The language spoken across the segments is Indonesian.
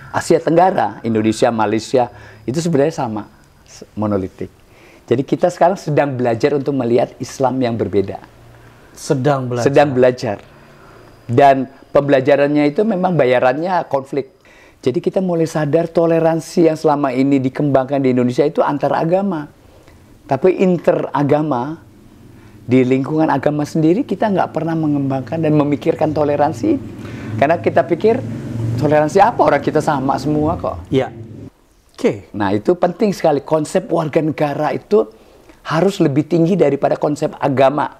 Asia Tenggara, Indonesia, Malaysia, itu sebenarnya sama, monolitik. Jadi kita sekarang sedang belajar untuk melihat Islam yang berbeda. Sedang belajar. Sedang belajar. Dan pembelajarannya itu memang bayarannya konflik. Jadi kita mulai sadar toleransi yang selama ini dikembangkan di Indonesia itu antar agama. Tapi interagama, di lingkungan agama sendiri kita nggak pernah mengembangkan dan memikirkan toleransi. Karena kita pikir toleransi apa, orang kita sama semua kok. Iya. Oke. Nah itu penting sekali, konsep warga negara itu harus lebih tinggi daripada konsep agama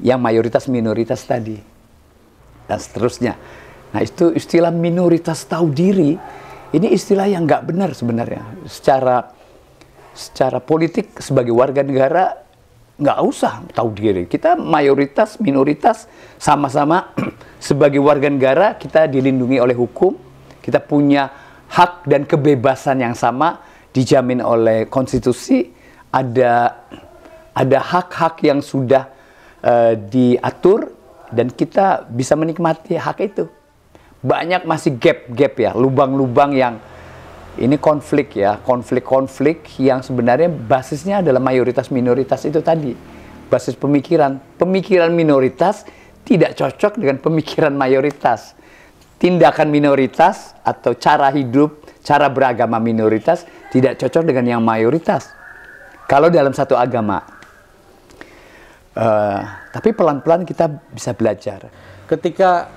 yang mayoritas minoritas tadi. Dan seterusnya. Nah itu istilah minoritas tahu diri, ini istilah yang nggak benar sebenarnya. Secara politik sebagai warga negara nggak usah tahu diri. Kita mayoritas, minoritas sama-sama sebagai warga negara kita dilindungi oleh hukum. Kita punya hak dan kebebasan yang sama dijamin oleh konstitusi. Ada hak-hak yang sudah diatur dan kita bisa menikmati hak itu. Banyak masih gap-gap ya, lubang-lubang yang ini konflik ya, konflik-konflik yang sebenarnya basisnya adalah mayoritas minoritas itu tadi. Basis pemikiran minoritas tidak cocok dengan pemikiran mayoritas. Tindakan minoritas atau cara hidup, cara beragama minoritas tidak cocok dengan yang mayoritas. Kalau dalam satu agama. Tapi pelan-pelan kita bisa belajar. Ketika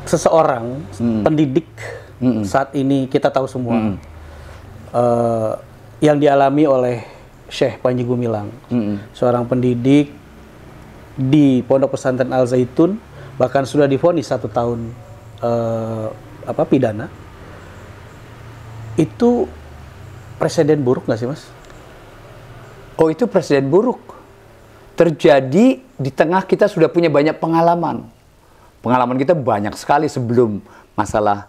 seseorang pendidik saat ini kita tahu semua yang dialami oleh Syekh Panji Gumilang, seorang pendidik di Pondok Pesantren Al Zaitun, bahkan sudah divonis 1 tahun pidana. Itu presiden buruk nggak sih, Mas? Oh, itu presiden buruk. Terjadi di tengah kita sudah punya banyak pengalaman. Pengalaman kita banyak sekali sebelum masalah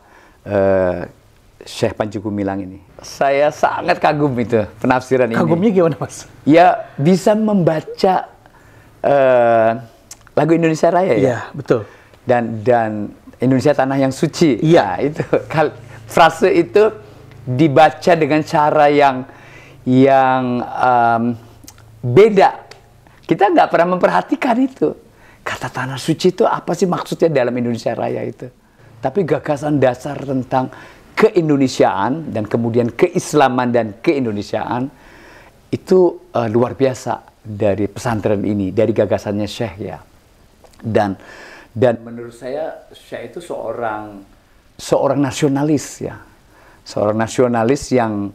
Syekh Panji Gumilang ini. Saya sangat kagum itu penafsiran ini. Kagumnya gimana, Mas? Ya, bisa membaca lagu Indonesia Raya ya. Iya, betul. Dan Indonesia Tanah yang Suci. Iya. Nah, itu frase itu dibaca dengan cara yang beda. Kita nggak pernah memperhatikan itu. Kata Tanah Suci itu apa sih maksudnya dalam Indonesia Raya itu? Tapi gagasan dasar tentang keindonesiaan dan kemudian keislaman dan keindonesiaan itu luar biasa dari pesantren ini, dari gagasannya Syekh ya. Dan menurut saya Syekh itu seorang nasionalis ya. Seorang nasionalis yang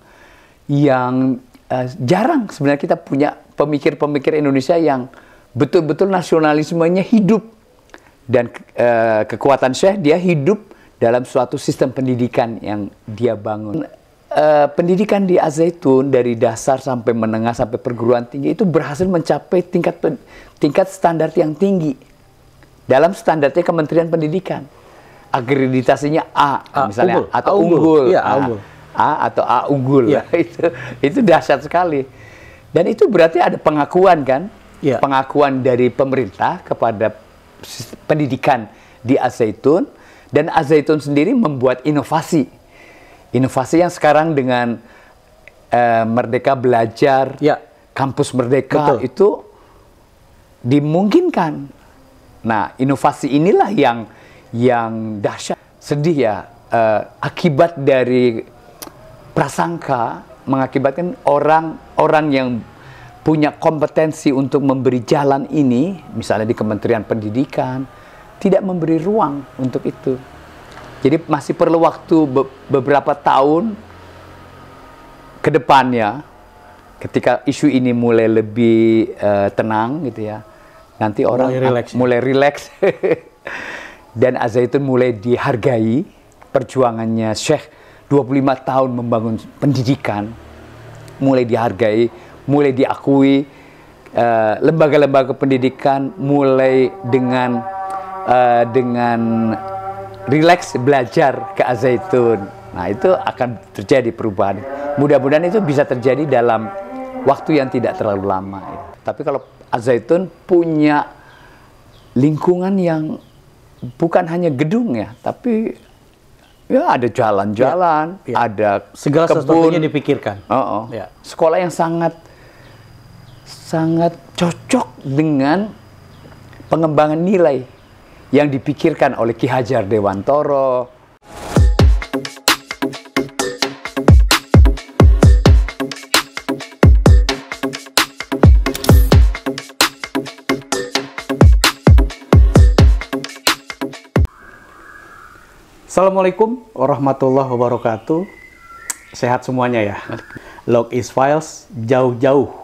jarang sebenarnya kita punya pemikir-pemikir Indonesia yang betul-betul nasionalismenya hidup. Dan kekuatan Syekh, dia hidup dalam suatu sistem pendidikan yang dia bangun. Pendidikan di Al Zaitun dari dasar sampai menengah sampai perguruan tinggi itu berhasil mencapai tingkat standar yang tinggi. Dalam standarnya Kementerian Pendidikan. Akreditasinya A misalnya, unggul. atau unggul. Iya, unggul. A atau A unggul. Ya. Itu dahsyat sekali. Dan itu berarti ada pengakuan kan? Ya. Pengakuan dari pemerintah kepada pendidikan di Al Zaitun, dan Al Zaitun sendiri membuat inovasi yang sekarang dengan Merdeka Belajar, ya. Kampus Merdeka. Betul. Itu dimungkinkan. Nah, inovasi inilah yang dahsyat. Sedih ya, akibat dari prasangka mengakibatkan orang yang punya kompetensi untuk memberi jalan ini, misalnya di Kementerian Pendidikan, tidak memberi ruang untuk itu. Jadi masih perlu waktu beberapa tahun ke depannya, ketika isu ini mulai lebih tenang gitu ya, nanti orang mulai rileks dan Al Zaitun mulai dihargai perjuangannya Syekh 25 tahun membangun pendidikan, mulai dihargai, mulai diakui, lembaga-lembaga pendidikan mulai dengan rileks belajar ke Al Zaitun. Nah, itu akan terjadi perubahan. Mudah-mudahan itu bisa terjadi dalam waktu yang tidak terlalu lama. Tapi kalau Al Zaitun punya lingkungan yang bukan hanya gedung ya, tapi Ya, ada jalan-jalan, ada segala kebun. sesuatunya dipikirkan. Ya. Sekolah yang sangat cocok dengan pengembangan nilai yang dipikirkan oleh Ki Hajar Dewantoro. Assalamualaikum warahmatullahi wabarakatuh. Sehat semuanya ya. Log is Files jauh-jauh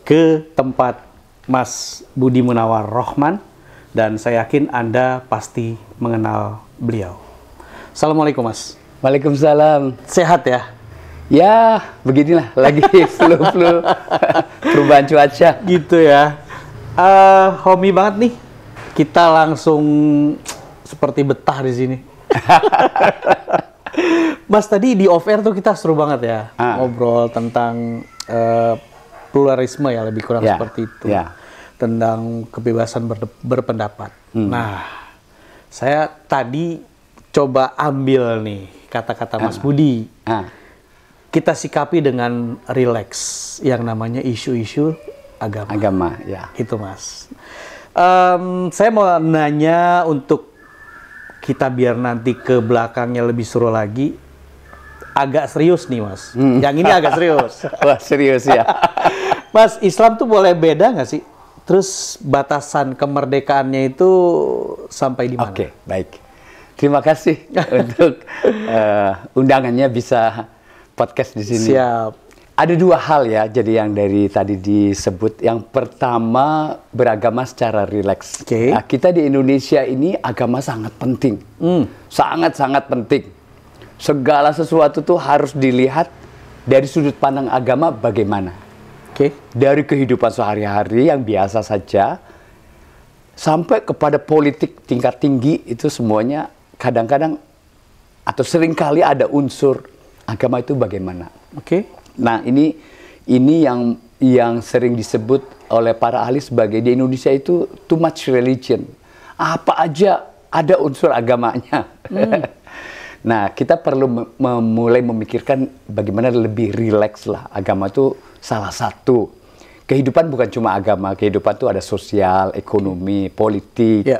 ke tempat Mas Budi Munawar Rohman, dan saya yakin Anda pasti mengenal beliau. Assalamualaikum Mas. Waalaikumsalam. Sehat ya? Ya, beginilah lagi flu-flu perubahan cuaca. Gitu ya. Homi banget nih. Kita langsung seperti betah di sini. Mas, tadi di off air tuh kita seru banget ya, ngobrol tentang pluralisme ya, lebih kurang seperti itu, tentang kebebasan berpendapat. Nah, saya tadi coba ambil nih kata-kata Mas Budi, kita sikapi dengan rileks yang namanya isu-isu agama. Agama, ya. Itu Mas. Saya mau nanya untuk kita biar nanti ke belakangnya lebih seru lagi, agak serius nih Mas. Yang ini agak serius. Wah, serius ya. Mas, Islam tuh boleh beda nggak sih? Terus batasan kemerdekaannya itu sampai di mana? Oke, baik. Terima kasih untuk undangannya bisa podcast di sini. Siap. Ada dua hal ya, jadi yang dari tadi disebut. Yang pertama, beragama secara rileks. Nah, kita di Indonesia ini agama sangat penting. Sangat-sangat penting. Segala sesuatu tuh harus dilihat dari sudut pandang agama bagaimana. Dari kehidupan sehari-hari yang biasa saja, sampai kepada politik tingkat tinggi, itu semuanya kadang-kadang atau seringkali ada unsur agama itu bagaimana. Nah, ini yang sering disebut oleh para ahli sebagai di Indonesia itu too much religion. Apa aja ada unsur agamanya. Nah, kita perlu mulai memikirkan bagaimana lebih rileks lah. Agama itu salah satu. Kehidupan bukan cuma agama, kehidupan itu ada sosial, ekonomi, politik,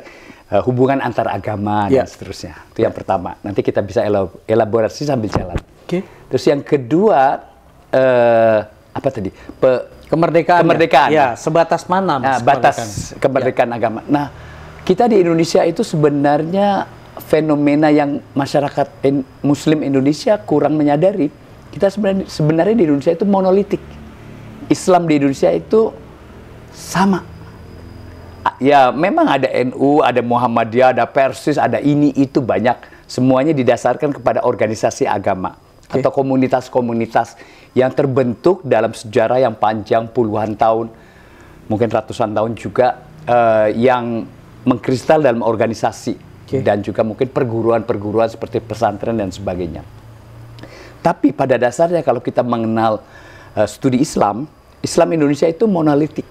hubungan antar agama, dan seterusnya. Itu yang pertama. Nanti kita bisa elaborasi sambil jalan. Terus yang kedua, apa tadi? Kemerdekaan. Ya, sebatas mana Mas? Batas kemerdekaan agama. Nah, kita di Indonesia itu sebenarnya fenomena yang masyarakat Muslim Indonesia kurang menyadari. Kita sebenarnya di Indonesia itu monolitik. Islam di Indonesia itu sama. Ya, memang ada NU, ada Muhammadiyah, ada Persis, ada ini itu banyak. Semuanya didasarkan kepada organisasi agama atau komunitas-komunitas yang terbentuk dalam sejarah yang panjang puluhan tahun, mungkin ratusan tahun juga, yang mengkristal dalam organisasi dan juga mungkin perguruan-perguruan seperti pesantren dan sebagainya. Tapi pada dasarnya kalau kita mengenal studi Islam Indonesia itu monolitik,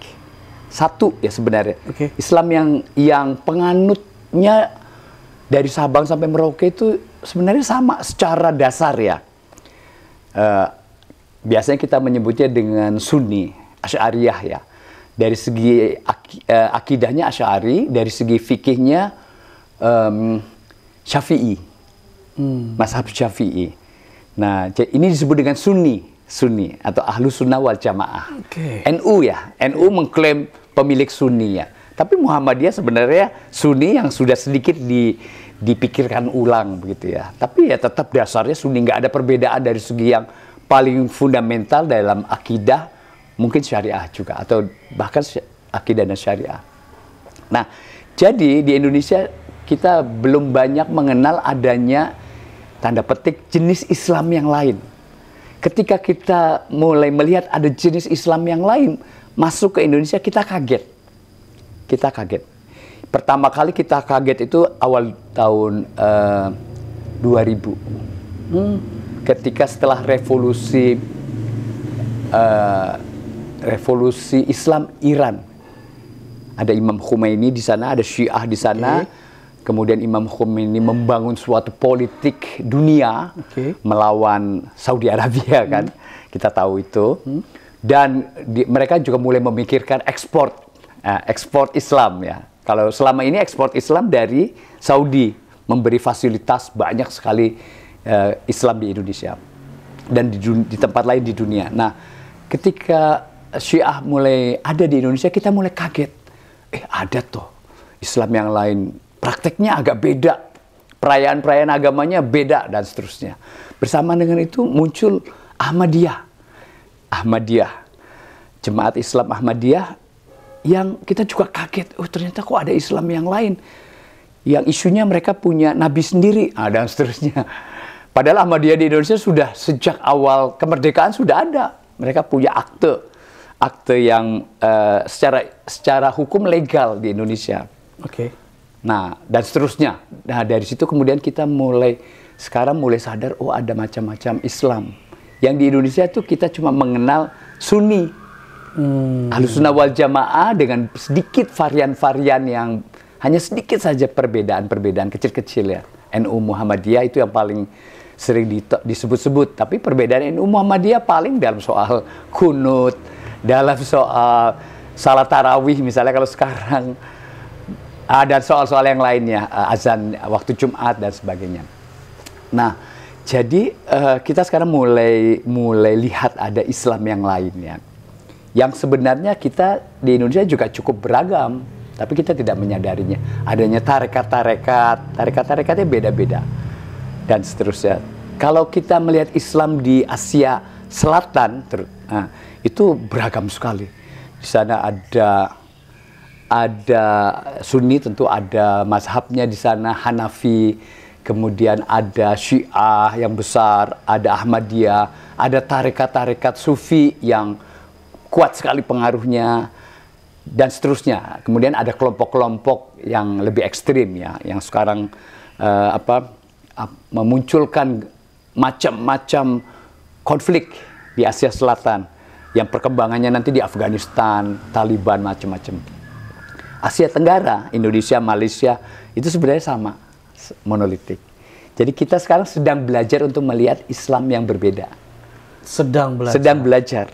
satu ya sebenarnya. Islam yang penganutnya dari Sabang sampai Merauke itu sebenarnya sama secara dasar ya. Biasanya kita menyebutnya dengan Sunni, Asy'ariyah ya. Dari segi akidahnya Asy'ari, dari segi fikihnya Syafi'i, mazhab Syafi'i. Nah, ini disebut dengan Sunni atau Ahlu Sunnah wal Jamaah. NU ya, NU mengklaim pemilik Sunni ya. Tapi Muhammadiyah sebenarnya Sunni yang sudah sedikit dipikirkan ulang begitu ya. Tapi ya tetap dasarnya Sunni, nggak ada perbedaan dari segi yang paling fundamental dalam akidah, mungkin syariah juga, atau bahkan akidah dan syariah. Nah, jadi di Indonesia kita belum banyak mengenal adanya tanda petik jenis Islam yang lain. Ketika kita mulai melihat ada jenis Islam yang lain masuk ke Indonesia, kita kaget. Kita kaget. Pertama kali kita kaget itu awal tahun 2000. Ketika setelah revolusi Islam Iran. Ada Imam Khomeini di sana, ada Syiah di sana. Kemudian Imam Khomeini membangun suatu politik dunia melawan Saudi Arabia kan, kita tahu itu. Dan mereka juga mulai memikirkan ekspor Islam ya. Kalau selama ini ekspor Islam dari Saudi memberi fasilitas banyak sekali Islam di Indonesia dan di tempat lain di dunia. Nah, ketika Syiah mulai ada di Indonesia, kita mulai kaget. Ada toh Islam yang lain. Prakteknya agak beda, perayaan-perayaan agamanya beda, dan seterusnya. Bersama dengan itu muncul Ahmadiyah, Jemaat Islam Ahmadiyah, yang kita juga kaget, ternyata kok ada Islam yang lain, yang isunya mereka punya nabi sendiri, dan seterusnya. Padahal Ahmadiyah di Indonesia sudah sejak awal kemerdekaan sudah ada, mereka punya akte yang secara hukum legal di Indonesia. Nah, dan seterusnya. Nah, dari situ kemudian kita sekarang mulai sadar, ada macam-macam Islam. Yang di Indonesia itu kita cuma mengenal Sunni. Ahlussunnah wal Jamaah dengan sedikit varian-varian yang hanya sedikit saja perbedaan kecil-kecil ya. NU Muhammadiyah itu yang paling sering disebut-sebut. Tapi perbedaan NU Muhammadiyah paling dalam soal kunut, dalam soal salat tarawih misalnya kalau sekarang. Dan soal-soal yang lainnya, azan waktu Jumat dan sebagainya. Nah, jadi kita sekarang mulai lihat ada Islam yang lainnya. Yang sebenarnya kita di Indonesia juga cukup beragam, tapi kita tidak menyadarinya. Adanya tarekat-tarekatnya beda-beda, dan seterusnya. Kalau kita melihat Islam di Asia Selatan, itu beragam sekali. Di sana ada Sunni, tentu ada mazhabnya di sana, Hanafi, kemudian ada Syiah yang besar, ada Ahmadiyah, ada tarekat-tarekat Sufi yang kuat sekali pengaruhnya, dan seterusnya. Kemudian ada kelompok-kelompok yang lebih ekstrim ya, yang sekarang memunculkan macam-macam konflik di Asia Selatan, yang perkembangannya nanti di Afghanistan, Taliban, macam-macam. Asia Tenggara, Indonesia, Malaysia, itu sebenarnya sama, monolitik. Jadi kita sekarang sedang belajar untuk melihat Islam yang berbeda. Sedang belajar.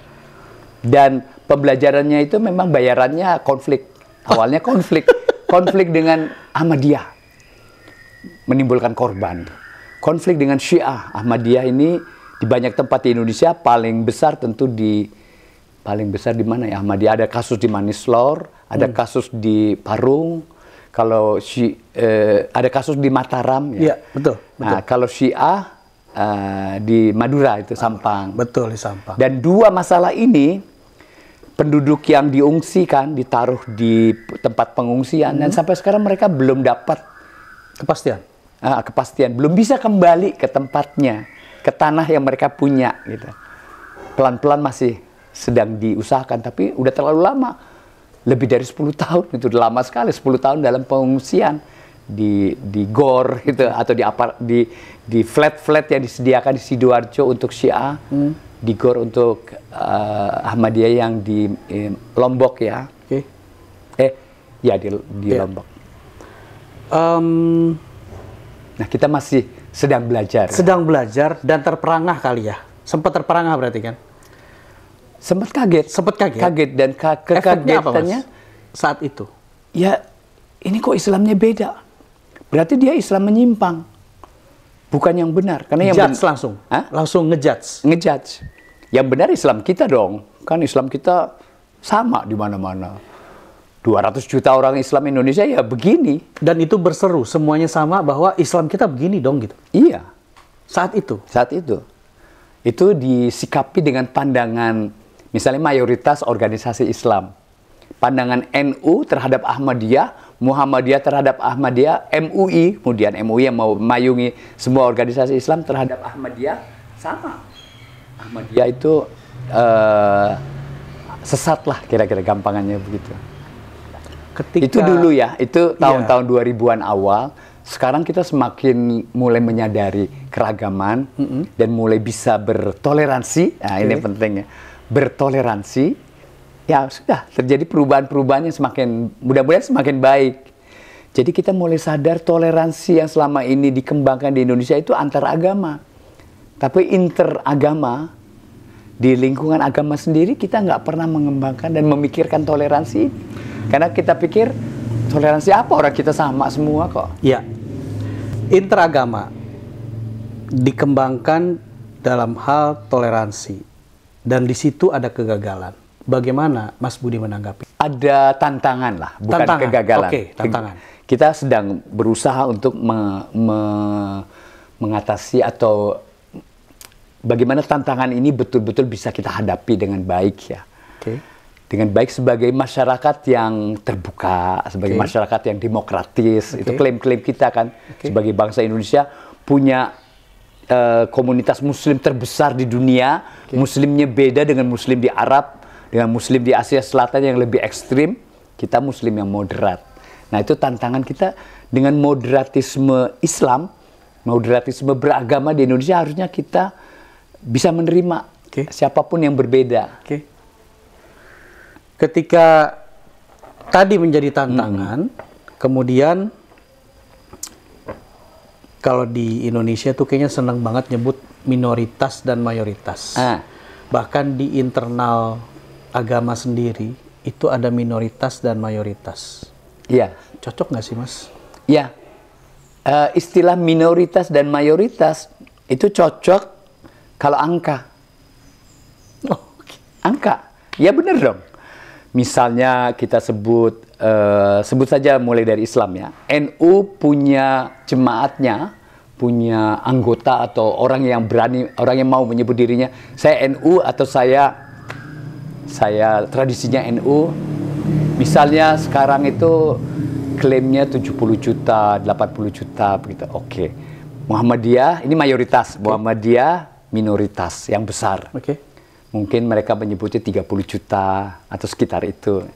Dan pembelajarannya itu memang bayarannya konflik. Awalnya konflik dengan Ahmadiyah, menimbulkan korban. Konflik dengan Syiah, Ahmadiyah ini di banyak tempat di Indonesia, paling besar tentu di mana ya, Ahmadiyah. Ada kasus di Manislor, ada kasus di Parung, kalau ada kasus di Mataram ya. Iya, betul. Nah, kalau Syiah di Madura itu Sampang. Betul, di Sampang. Dan dua masalah ini, penduduk yang diungsikan ditaruh di tempat pengungsian, dan sampai sekarang mereka belum dapat kepastian, belum bisa kembali ke tempatnya, ke tanah yang mereka punya gitu. Pelan-pelan masih sedang diusahakan, tapi udah terlalu lama. Lebih dari 10 tahun, itu udah lama sekali, 10 tahun dalam pengungsian di gor gitu, atau di flat-flat yang disediakan di Sidoarjo untuk Syiah, di gor untuk Ahmadiyah yang di Lombok ya. Di Lombok. Nah, kita masih sedang belajar. Sedang belajar dan terperangah kali ya. Sempat terperangah berarti kan? Sempat kaget. Dan kekagetannya saat itu. Ya, ini kok Islamnya beda. Berarti dia Islam menyimpang. Bukan yang benar. Karena yang langsung. Langsung ngejudge. Yang benar Islam kita dong. Kan Islam kita sama di mana-mana. 200 juta orang Islam Indonesia ya begini. Dan itu berseru, semuanya sama bahwa Islam kita begini dong gitu. Iya. Saat itu. Itu disikapi dengan pandangan, misalnya mayoritas organisasi Islam. Pandangan NU terhadap Ahmadiyah, Muhammadiyah terhadap Ahmadiyah, MUI, kemudian MUI yang mau memayungi semua organisasi Islam terhadap Ahmadiyah, sama. Ahmadiyah itu sesat lah, kira-kira gampangannya begitu. Itu dulu ya, itu tahun-tahun 2000-an awal. Sekarang kita semakin mulai menyadari keragaman dan mulai bisa bertoleransi. Nah, ini pentingnya. Bertoleransi, ya sudah terjadi perubahan-perubahan yang mudah-mudahan semakin baik. Jadi kita mulai sadar toleransi yang selama ini dikembangkan di Indonesia itu antar agama. Tapi interagama, di lingkungan agama sendiri kita nggak pernah mengembangkan dan memikirkan toleransi. Karena kita pikir toleransi apa, orang kita sama semua kok. Ya, interagama dikembangkan dalam hal toleransi. Dan di situ ada kegagalan. Bagaimana Mas Budi menanggapi? Ada tantangan lah, bukan kegagalan. Oke, tantangan. Kita sedang berusaha untuk mengatasi atau bagaimana tantangan ini betul-betul bisa kita hadapi dengan baik ya. Oke. Dengan baik sebagai masyarakat yang terbuka, sebagai masyarakat yang demokratis. Itu klaim-klaim kita kan. Sebagai bangsa Indonesia punya komunitas muslim terbesar di dunia. Muslimnya beda dengan muslim di Arab, dengan muslim di Asia Selatan yang lebih ekstrim. Kita muslim yang moderat. Nah, itu tantangan kita dengan moderatisme Islam, moderatisme beragama di Indonesia, harusnya kita bisa menerima siapapun yang berbeda. Ketika tadi menjadi tantangan, kemudian kalau di Indonesia tuh kayaknya senang banget nyebut minoritas dan mayoritas. Bahkan di internal agama sendiri itu ada minoritas dan mayoritas. Iya. Cocok nggak sih, Mas? Iya. Istilah minoritas dan mayoritas itu cocok kalau angka. Angka. Ya benar dong. Misalnya kita sebut saja mulai dari Islam ya. NU punya jemaatnya, punya anggota atau orang yang berani, orang yang mau menyebut dirinya, saya NU atau saya tradisinya NU. Misalnya sekarang itu klaimnya 70 juta, 80 juta begitu. Oke. Muhammadiyah ini mayoritas, Muhammadiyah minoritas yang besar. Mungkin mereka menyebutnya 30 juta atau sekitar itu.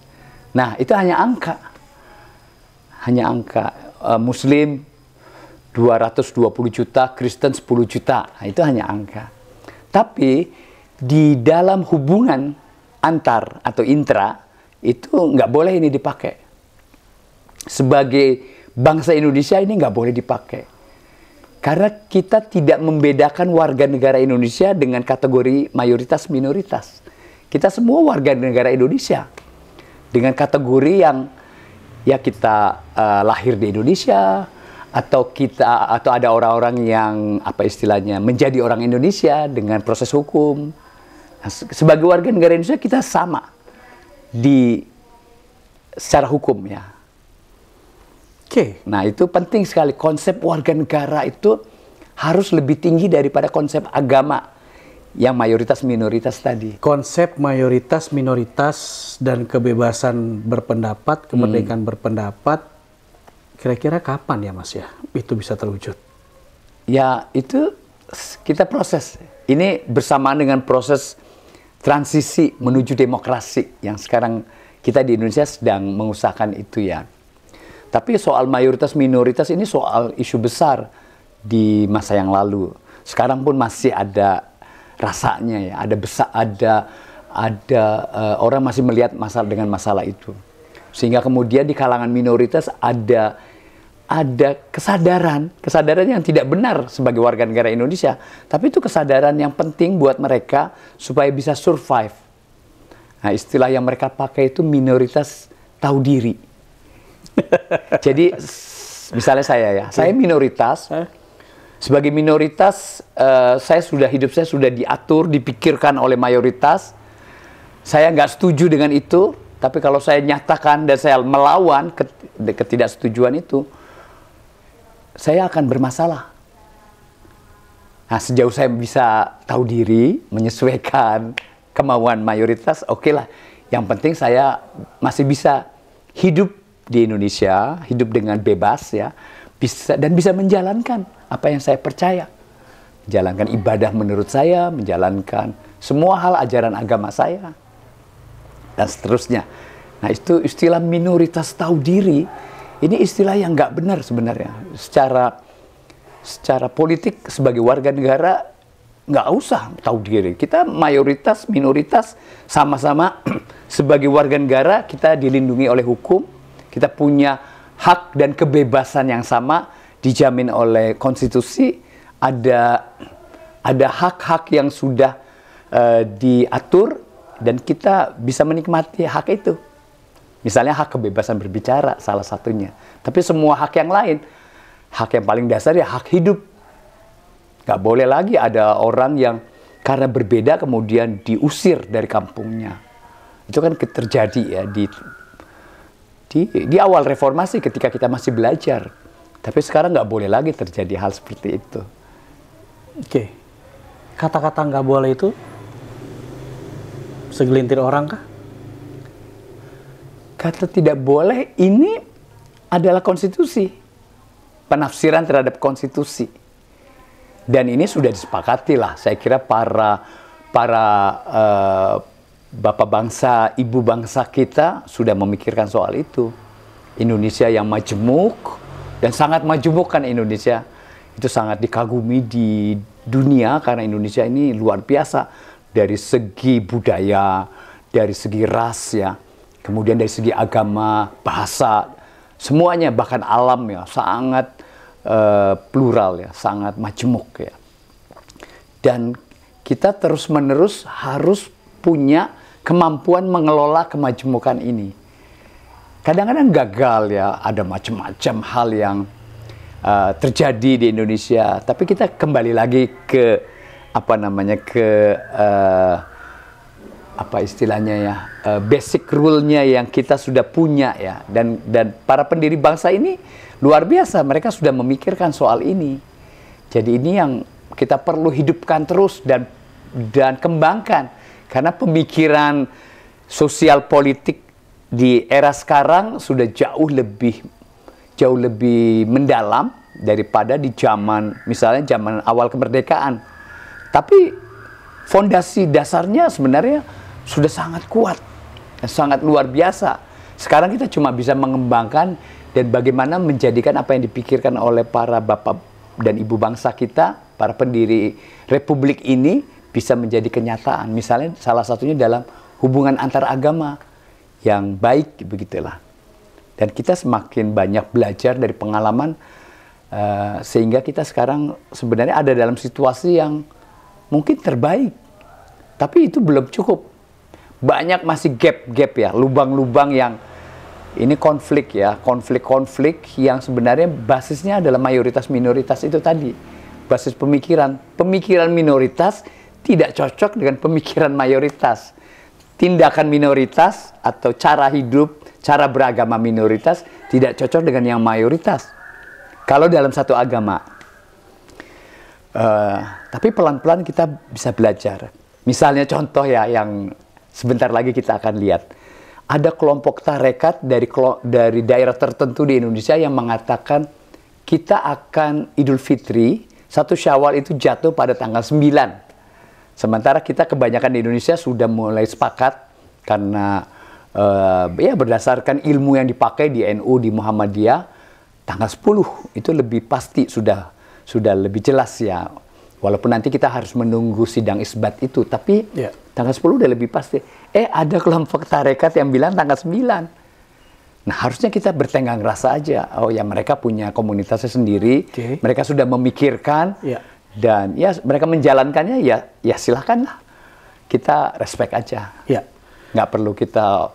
Nah, itu hanya angka. Hanya angka. Muslim 220 juta, Kristen 10 juta. Nah, itu hanya angka. Tapi di dalam hubungan antar atau intra itu nggak boleh ini dipakai. Sebagai bangsa Indonesia ini nggak boleh dipakai. Karena kita tidak membedakan warga negara Indonesia dengan kategori mayoritas minoritas. Kita semua warga negara Indonesia. Dengan kategori yang ya kita lahir di Indonesia, atau ada orang-orang yang apa istilahnya menjadi orang Indonesia dengan proses hukum. Nah, sebagai warga negara Indonesia kita sama secara hukum ya. Nah, itu penting sekali. Konsep warga negara itu harus lebih tinggi daripada konsep agama yang mayoritas minoritas tadi. Konsep mayoritas minoritas dan kebebasan berpendapat, kemerdekaan berpendapat, kira-kira kapan ya Mas ya itu bisa terwujud? Ya, itu kita proses. Ini bersamaan dengan proses transisi menuju demokrasi yang sekarang kita di Indonesia sedang mengusahakan itu ya. Tapi soal mayoritas minoritas ini soal isu besar di masa yang lalu. Sekarang pun masih ada rasanya ya, ada orang masih melihat masalah itu. Sehingga kemudian di kalangan minoritas ada kesadaran yang tidak benar sebagai warga negara Indonesia. Tapi itu kesadaran yang penting buat mereka supaya bisa survive. Nah, istilah yang mereka pakai itu minoritas tahu diri. Jadi misalnya saya minoritas. Sebagai minoritas, hidup saya sudah diatur, dipikirkan oleh mayoritas. Saya nggak setuju dengan itu, tapi kalau saya nyatakan dan saya melawan ketidaksetujuan itu, saya akan bermasalah. Nah, sejauh saya bisa tahu diri, menyesuaikan kemauan mayoritas, oke lah. Yang penting saya masih bisa hidup di Indonesia, hidup dengan bebas ya, bisa menjalankan apa yang saya percaya. Menjalankan ibadah menurut saya, menjalankan semua hal ajaran agama saya, dan seterusnya. Nah, itu istilah minoritas tahu diri, ini istilah yang nggak benar sebenarnya. Secara politik sebagai warga negara, nggak usah tahu diri. Kita mayoritas, minoritas, sama-sama sebagai warga negara kita dilindungi oleh hukum. Kita punya hak dan kebebasan yang sama dijamin oleh konstitusi, ada hak-hak yang sudah diatur dan kita bisa menikmati hak itu. Misalnya hak kebebasan berbicara salah satunya. Tapi semua hak yang lain, hak yang paling dasar ya hak hidup. Nggak boleh lagi ada orang yang karena berbeda kemudian diusir dari kampungnya. Itu kan terjadi ya di awal reformasi ketika kita masih belajar. Tapi sekarang nggak boleh lagi terjadi hal seperti itu. Oke. Kata-kata nggak boleh itu segelintir orang kah? Kata tidak boleh ini adalah konstitusi. Penafsiran terhadap konstitusi. Dan ini sudah disepakati lah. Saya kira para bapak bangsa, ibu bangsa kita sudah memikirkan soal itu. Indonesia yang majemuk, dan sangat majemuk kan Indonesia. Itu sangat dikagumi di dunia karena Indonesia ini luar biasa. Dari segi budaya, dari segi ras ya. Kemudian dari segi agama, bahasa, semuanya bahkan alam ya sangat plural ya, sangat majemuk ya. Dan kita terus-menerus harus punya kemampuan mengelola kemajemukan ini. Kadang-kadang gagal ya, ada macam-macam hal yang terjadi di Indonesia. Tapi kita kembali lagi ke apa istilahnya ya, basic rule-nya yang kita sudah punya ya, dan para pendiri bangsa ini luar biasa, mereka sudah memikirkan soal ini. Jadi ini yang kita perlu hidupkan terus dan kembangkan, karena pemikiran sosial politik di era sekarang sudah jauh lebih mendalam daripada di misalnya zaman awal kemerdekaan. Tapi fondasi dasarnya sebenarnya sudah sangat kuat, sangat luar biasa. Sekarang kita cuma bisa mengembangkan dan bagaimana menjadikan apa yang dipikirkan oleh para bapak dan ibu bangsa kita, para pendiri republik ini bisa menjadi kenyataan. Misalnya salah satunya dalam hubungan antar agama yang baik, begitulah. Dan kita semakin banyak belajar dari pengalaman sehingga kita sekarang sebenarnya ada dalam situasi yang mungkin terbaik. Tapi itu belum cukup. Banyak masih gap-gap ya, lubang-lubang yang ini konflik ya, konflik-konflik yang sebenarnya basisnya adalah mayoritas-minoritas itu tadi. Basis pemikiran minoritas tidak cocok dengan pemikiran mayoritas. Tindakan minoritas atau cara hidup, cara beragama minoritas tidak cocok dengan yang mayoritas. Kalau dalam satu agama. Tapi pelan-pelan kita bisa belajar. Misalnya contoh ya yang sebentar lagi kita akan lihat. Ada kelompok tarekat dari daerah tertentu di Indonesia yang mengatakan kita akan Idul Fitri, 1 Syawal itu jatuh pada tanggal 9. Sementara kita kebanyakan di Indonesia sudah mulai sepakat karena ya berdasarkan ilmu yang dipakai di NU, di Muhammadiyah, tanggal 10 itu lebih pasti sudah lebih jelas ya. Walaupun nanti kita harus menunggu sidang isbat itu, tapi tanggal 10 udah lebih pasti. Ada kelompok tarekat yang bilang tanggal 9. Nah, harusnya kita bertenggang rasa aja. Oh ya, mereka punya komunitasnya sendiri. Mereka sudah memikirkan. Dan ya, mereka menjalankannya, ya silakanlah. Kita respect aja. Nggak perlu kita,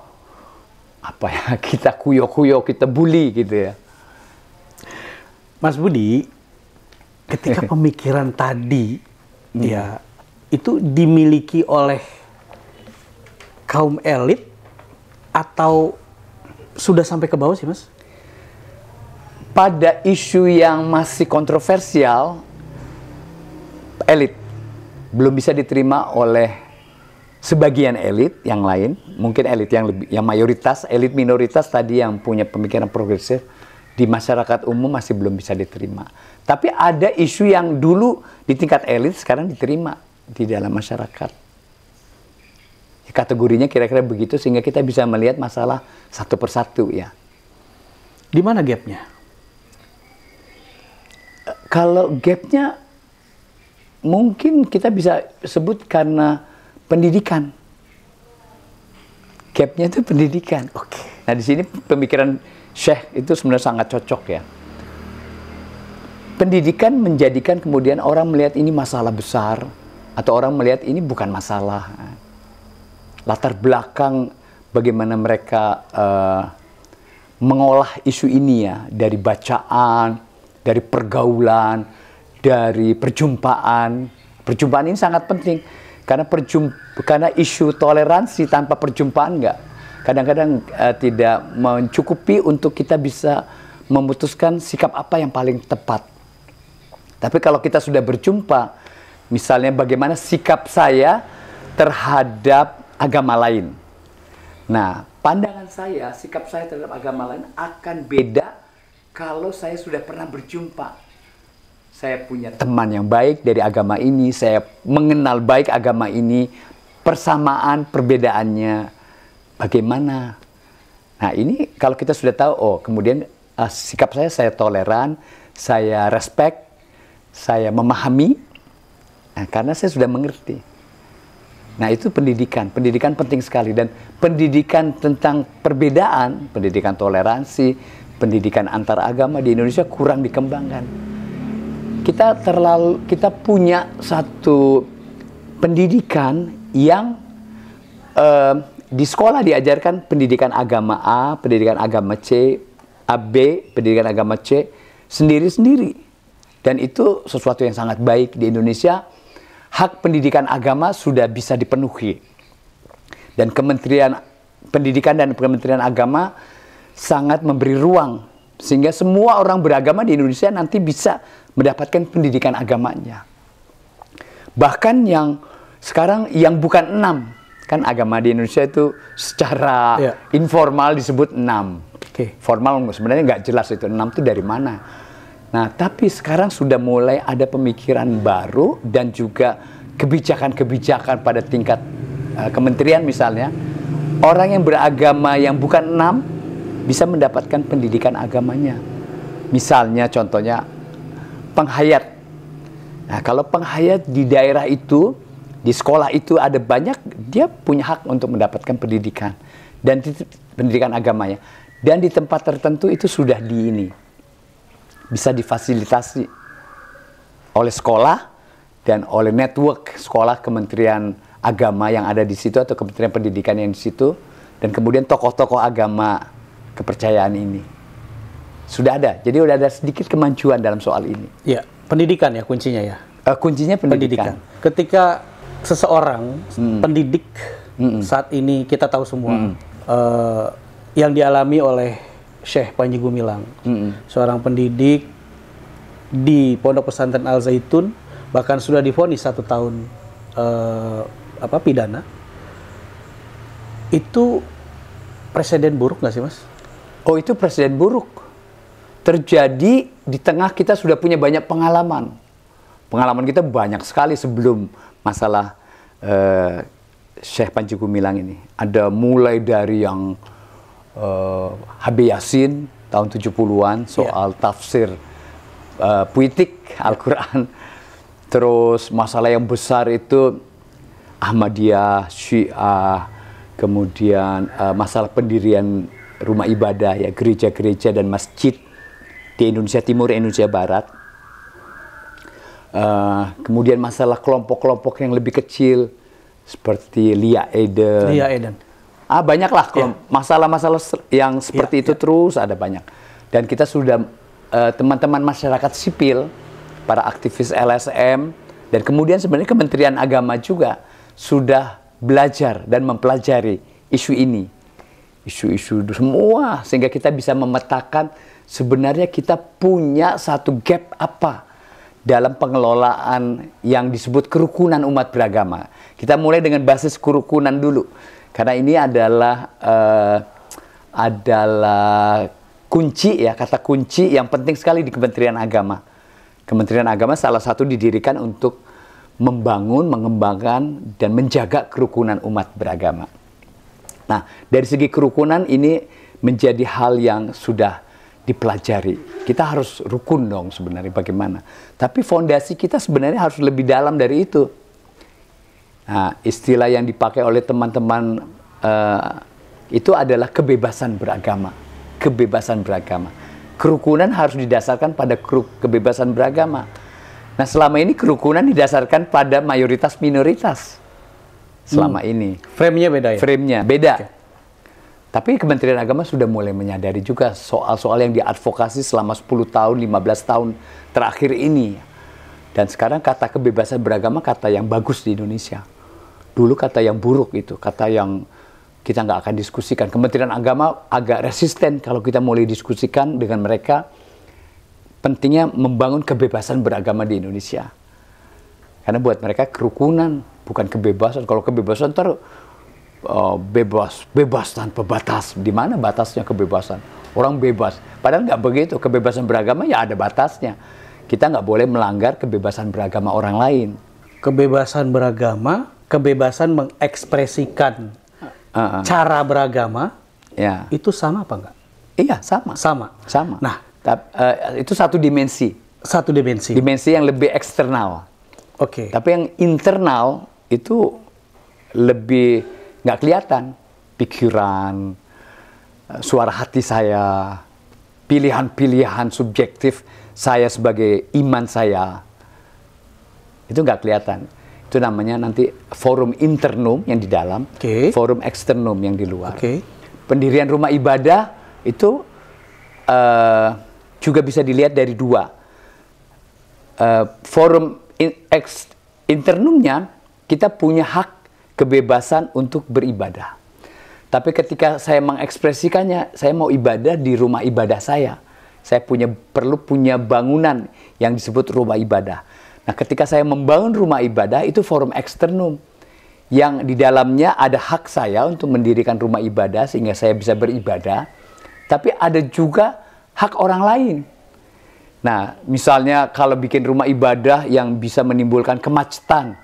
kita kuyo-kuyo, kita bully gitu ya. Mas Budi, ketika pemikiran tadi, ya itu dimiliki oleh kaum elit atau sudah sampai ke bawah sih, Mas? Pada isu yang masih kontroversial, elit belum bisa diterima oleh sebagian elit yang lain. Mungkin elit yang mayoritas, elit minoritas tadi yang punya pemikiran progresif di masyarakat umum masih belum bisa diterima. Tapi ada isu yang dulu di tingkat elit sekarang diterima di dalam masyarakat. Kategorinya kira-kira begitu sehingga kita bisa melihat masalah satu persatu ya. Di mana gapnya? Kalau gapnya mungkin kita bisa sebut karena pendidikan. Gapnya itu pendidikan. Oke. Nah, di sini pemikiran Syekh itu sebenarnya sangat cocok ya. Pendidikan menjadikan kemudian orang melihat ini masalah besar, atau orang melihat ini bukan masalah. Latar belakang bagaimana mereka mengolah isu ini ya, dari bacaan, dari pergaulan, dari perjumpaan. Perjumpaan ini sangat penting, karena isu toleransi tanpa perjumpaan kadang-kadang tidak mencukupi untuk kita bisa memutuskan sikap apa yang paling tepat. Tapi kalau kita sudah berjumpa, misalnya bagaimana sikap saya terhadap agama lain. Nah, pandangan saya, sikap saya terhadap agama lain akan beda kalau saya sudah pernah berjumpa. Saya punya teman yang baik dari agama ini, saya mengenal baik agama ini, persamaan, perbedaannya bagaimana. Nah, ini kalau kita sudah tahu, oh kemudian sikap saya toleran, saya respect, saya memahami, nah, karena saya sudah mengerti. Nah, itu pendidikan. Pendidikan penting sekali. Dan pendidikan tentang perbedaan, pendidikan toleransi, pendidikan antar agama di Indonesia kurang dikembangkan. Kita punya satu pendidikan yang di sekolah diajarkan pendidikan agama A, pendidikan agama C, B, pendidikan agama C, sendiri-sendiri. Dan itu sesuatu yang sangat baik di Indonesia. Hak pendidikan agama sudah bisa dipenuhi. Dan Kementerian Pendidikan dan Kementerian Agama sangat memberi ruang. Sehingga semua orang beragama di Indonesia nanti bisa mendapatkan pendidikan agamanya. Bahkan yang sekarang yang bukan 6. Kan agama di Indonesia itu secara informal disebut 6. Formal sebenarnya nggak jelas itu 6 itu dari mana. Nah, tapi sekarang sudah mulai ada pemikiran baru dan juga kebijakan-kebijakan pada tingkat kementerian misalnya. Orang yang beragama yang bukan 6 bisa mendapatkan pendidikan agamanya. Misalnya contohnya penghayat. Nah, kalau penghayat di daerah itu, di sekolah itu ada banyak, dia punya hak untuk mendapatkan pendidikan. Dan pendidikan agamanya. Dan di tempat tertentu itu sudah bisa difasilitasi oleh sekolah dan oleh network sekolah Kementerian Agama yang ada di situ atau Kementerian Pendidikan yang di situ, dan kemudian tokoh-tokoh agama kepercayaan ini sudah ada. Jadi sudah ada sedikit kemajuan dalam soal ini. Ya, pendidikan ya kuncinya ya. Kuncinya pendidikan. Ketika seseorang pendidik saat ini kita tahu semua yang dialami oleh Syekh Panji Gumilang, seorang pendidik di Pondok Pesantren Al Zaitun, bahkan sudah divonis 1 tahun pidana. Itu presiden buruk nggak sih, Mas? Oh, itu presiden buruk. Terjadi di tengah kita sudah punya banyak pengalaman. Pengalaman kita banyak sekali sebelum masalah Syekh Panji Gumilang ini. Ada mulai dari yang Habib Yasin tahun 70-an soal tafsir puitik Al-Quran. Terus masalah yang besar itu Ahmadiyah, Syiah, kemudian masalah pendirian rumah ibadah ya, gereja-gereja dan masjid di Indonesia Timur, Indonesia Barat. Kemudian masalah kelompok-kelompok yang lebih kecil seperti Lia Eden. Banyaklah masalah-masalah yang seperti itu terus ada banyak. Dan kita sudah teman-teman masyarakat sipil, para aktivis LSM, dan kemudian sebenarnya Kementerian Agama juga sudah belajar dan mempelajari isu ini. Isu-isu semua, sehingga kita bisa memetakan sebenarnya kita punya satu gap apa dalam pengelolaan yang disebut kerukunan umat beragama. Kita mulai dengan basis kerukunan dulu. Karena ini adalah kunci ya, kata kunci yang penting sekali di Kementerian Agama. Kementerian Agama salah satu didirikan untuk membangun, mengembangkan, dan menjaga kerukunan umat beragama. Nah, dari segi kerukunan ini menjadi hal yang sudah dipelajari. Kita harus rukun dong sebenarnya bagaimana. Tapi fondasi kita sebenarnya harus lebih dalam dari itu. Nah, istilah yang dipakai oleh teman-teman itu adalah kebebasan beragama. Kebebasan beragama. Kerukunan harus didasarkan pada kebebasan beragama. Nah, selama ini kerukunan didasarkan pada mayoritas minoritas. Selama ini. Frame-nya beda ya? Frame-nya beda. Okay. Tapi Kementerian Agama sudah mulai menyadari juga soal-soal yang diadvokasi selama 10 tahun, 15 tahun terakhir ini. Dan sekarang kata kebebasan beragama kata yang bagus di Indonesia. Dulu kata yang buruk itu, kata yang kita nggak akan diskusikan. Kementerian Agama agak resisten kalau kita mulai diskusikan dengan mereka. Pentingnya membangun kebebasan beragama di Indonesia. Karena buat mereka kerukunan, bukan kebebasan. Kalau kebebasan bebas tanpa batas. Di mana batasnya kebebasan? Orang bebas. Padahal nggak begitu. Kebebasan beragama ya ada batasnya. Kita nggak boleh melanggar kebebasan beragama orang lain. Kebebasan beragama, kebebasan mengekspresikan cara beragama, ya. Itu sama apa enggak? Iya, sama. Sama. Nah, itu satu dimensi. Satu dimensi. Dimensi yang lebih eksternal. Oke. Tapi yang internal itu lebih nggak kelihatan. Pikiran, suara hati saya, pilihan-pilihan subjektif saya sebagai iman saya, itu nggak kelihatan. Itu namanya nanti forum internum yang di dalam, forum eksternum yang di luar. Pendirian rumah ibadah itu juga bisa dilihat dari dua. Forum internumnya, kita punya hak kebebasan untuk beribadah. Tapi ketika saya mengekspresikannya, saya mau ibadah di rumah ibadah saya. Saya perlu punya bangunan yang disebut rumah ibadah. Nah, ketika saya membangun rumah ibadah, itu forum eksternum. Yang di dalamnya ada hak saya untuk mendirikan rumah ibadah sehingga saya bisa beribadah. Tapi ada juga hak orang lain. Nah, misalnya kalau bikin rumah ibadah yang bisa menimbulkan kemacetan,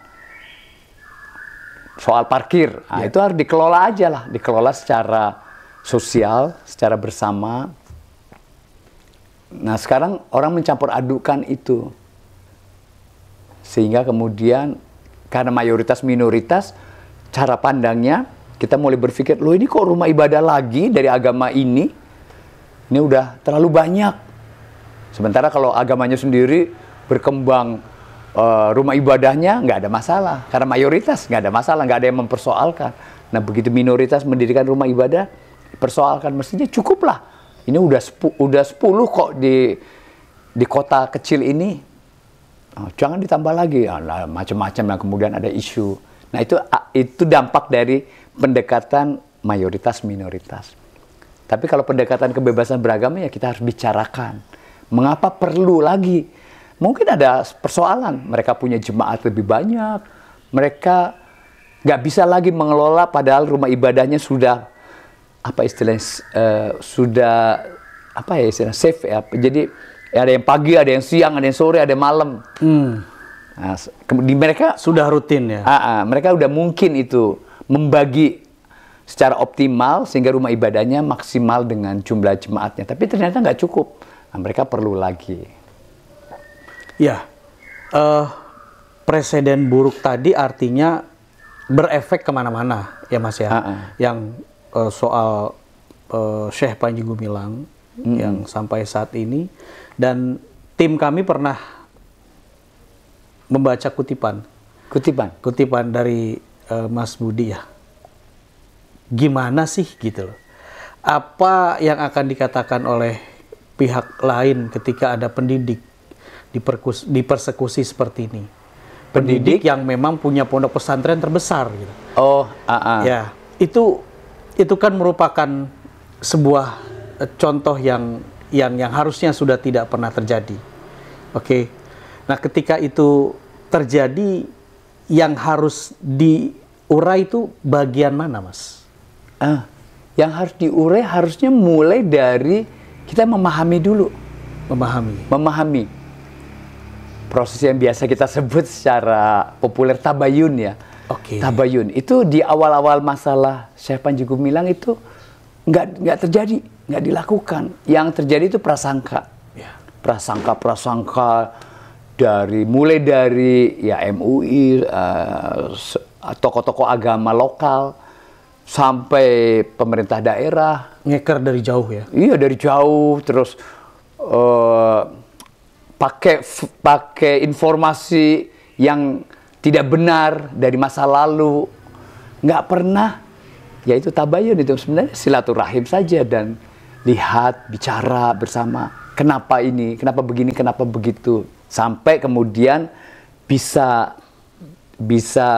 soal parkir, nah, itu harus dikelola aja lah. Dikelola secara sosial, secara bersama. Nah, sekarang orang mencampur adukan itu. Sehingga kemudian, karena mayoritas minoritas, cara pandangnya, kita mulai berpikir, loh ini kok rumah ibadah lagi dari agama ini? Ini udah terlalu banyak. Sementara kalau agamanya sendiri berkembang, rumah ibadahnya nggak ada masalah. Karena mayoritas nggak ada masalah, nggak ada yang mempersoalkan. Nah, begitu minoritas mendirikan rumah ibadah, persoalkan, mestinya cukup lah. Ini udah 10 kok di kota kecil ini. Jangan ditambah lagi. Macam-macam yang kemudian ada isu. Nah, itu dampak dari pendekatan mayoritas minoritas. Tapi kalau pendekatan kebebasan beragama ya kita harus bicarakan. Mengapa perlu lagi? Mungkin ada persoalan. Mereka punya jemaat lebih banyak. Mereka nggak bisa lagi mengelola padahal rumah ibadahnya sudah safe ya. Jadi ada yang pagi, ada yang siang, ada yang sore, ada yang malam. Nah, mereka sudah rutin ya. Mereka udah mungkin itu membagi secara optimal sehingga rumah ibadahnya maksimal dengan jumlah jemaatnya. Tapi ternyata nggak cukup. Nah, mereka perlu lagi. Ya, presiden buruk tadi artinya berefek kemana-mana ya Mas ya. Yang soal Syekh Panji Gumilang yang sampai saat ini, dan tim kami pernah membaca kutipan dari Mas Budi ya. Gimana sih gitu loh? Apa yang akan dikatakan oleh pihak lain ketika ada pendidik dipersekusi seperti ini? Pendidik yang memang punya pondok pesantren terbesar gitu. Ya, itu kan merupakan sebuah contoh yang harusnya sudah tidak pernah terjadi. Oke. Nah, ketika itu terjadi, yang harus diurai itu bagian mana, Mas? Yang harus diurai harusnya mulai dari kita memahami dulu. Memahami. Proses yang biasa kita sebut secara populer tabayun ya. Tabayun. Itu di awal-awal masalah Syekh Panji Gumilang itu nggak terjadi, nggak dilakukan. Yang terjadi itu prasangka. Prasangka mulai dari ya MUI, tokoh-tokoh agama lokal, sampai pemerintah daerah. Ngeker dari jauh ya? Iya, dari jauh. Terus pakai informasi yang tidak benar dari masa lalu. Nggak pernah. Ya itu tabayun, itu sebenarnya silaturahim saja dan lihat, bicara bersama. Kenapa ini, kenapa begini, kenapa begitu. Sampai kemudian bisa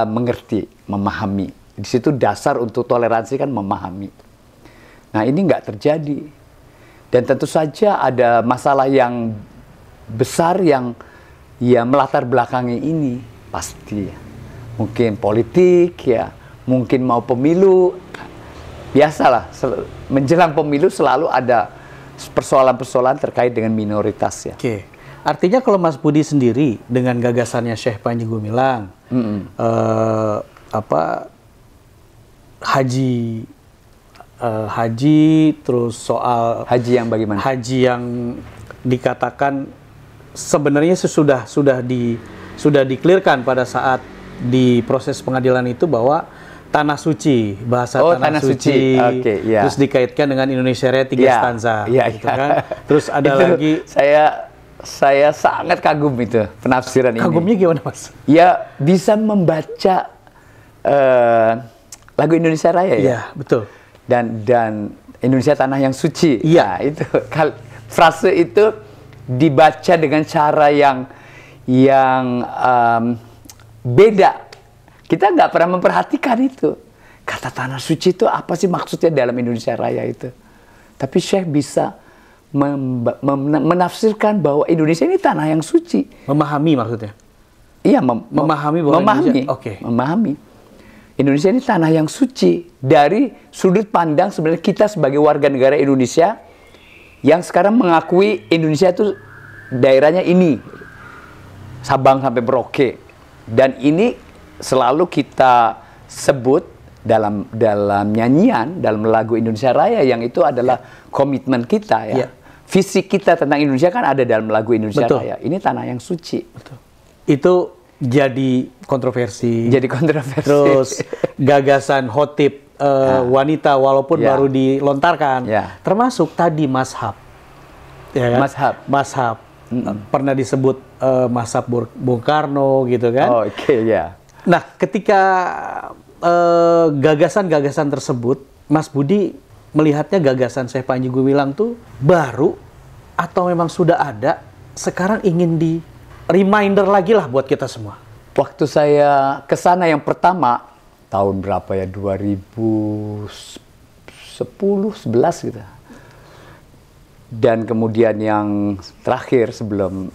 mengerti, memahami. Di situ dasar untuk toleransi kan memahami. Nah ini nggak terjadi. Dan tentu saja ada masalah yang besar yang ya melatar belakangi ini. Pasti ya. Mungkin politik ya, mungkin mau pemilu. Biasalah, menjelang pemilu selalu ada persoalan-persoalan terkait dengan minoritas ya. Oke. Artinya kalau Mas Budi sendiri dengan gagasannya Syekh Panji Gumilang, haji, terus soal haji yang bagaimana? Haji yang dikatakan sebenarnya sudah diklirkan pada saat di proses pengadilan itu bahwa tanah suci, bahasa tanah suci. Okay, yeah. Terus dikaitkan dengan Indonesia Raya 3 stanza, gitu kan. Terus ada itu lagi saya sangat kagum itu penafsiran ini. Kagumnya gimana, Mas? Ya bisa membaca lagu Indonesia Raya ya. Iya, betul. Dan Indonesia Tanah yang Suci. Iya. Nah, itu frase itu dibaca dengan cara yang beda. Kita nggak pernah memperhatikan itu. Kata tanah suci itu apa sih maksudnya dalam Indonesia Raya itu. Tapi Syekh bisa menafsirkan bahwa Indonesia ini tanah yang suci. Memahami maksudnya? Iya, memahami bahwa memahami. Memahami. Indonesia ini tanah yang suci. Dari sudut pandang sebenarnya kita sebagai warga negara Indonesia yang sekarang mengakui Indonesia itu daerahnya ini. Sabang sampai Merauke. Dan ini selalu kita sebut dalam nyanyian, dalam lagu Indonesia Raya yang itu adalah komitmen kita ya. Visi kita tentang Indonesia kan ada dalam lagu Indonesia Raya. Ini tanah yang suci. Betul. Itu jadi kontroversi. Jadi kontroversi. Terus gagasan khotib wanita walaupun baru dilontarkan. Termasuk tadi mazhab. Ya kan? Mazhab. Pernah disebut mazhab Bung Karno gitu kan. Nah, ketika gagasan-gagasan tersebut, Mas Budi melihatnya gagasan Syekh Panji Gumilang tuh baru atau memang sudah ada, sekarang ingin di reminder lagi lah buat kita semua. Waktu saya ke sana yang pertama, tahun berapa ya, 2010, 11 gitu. Dan kemudian yang terakhir sebelum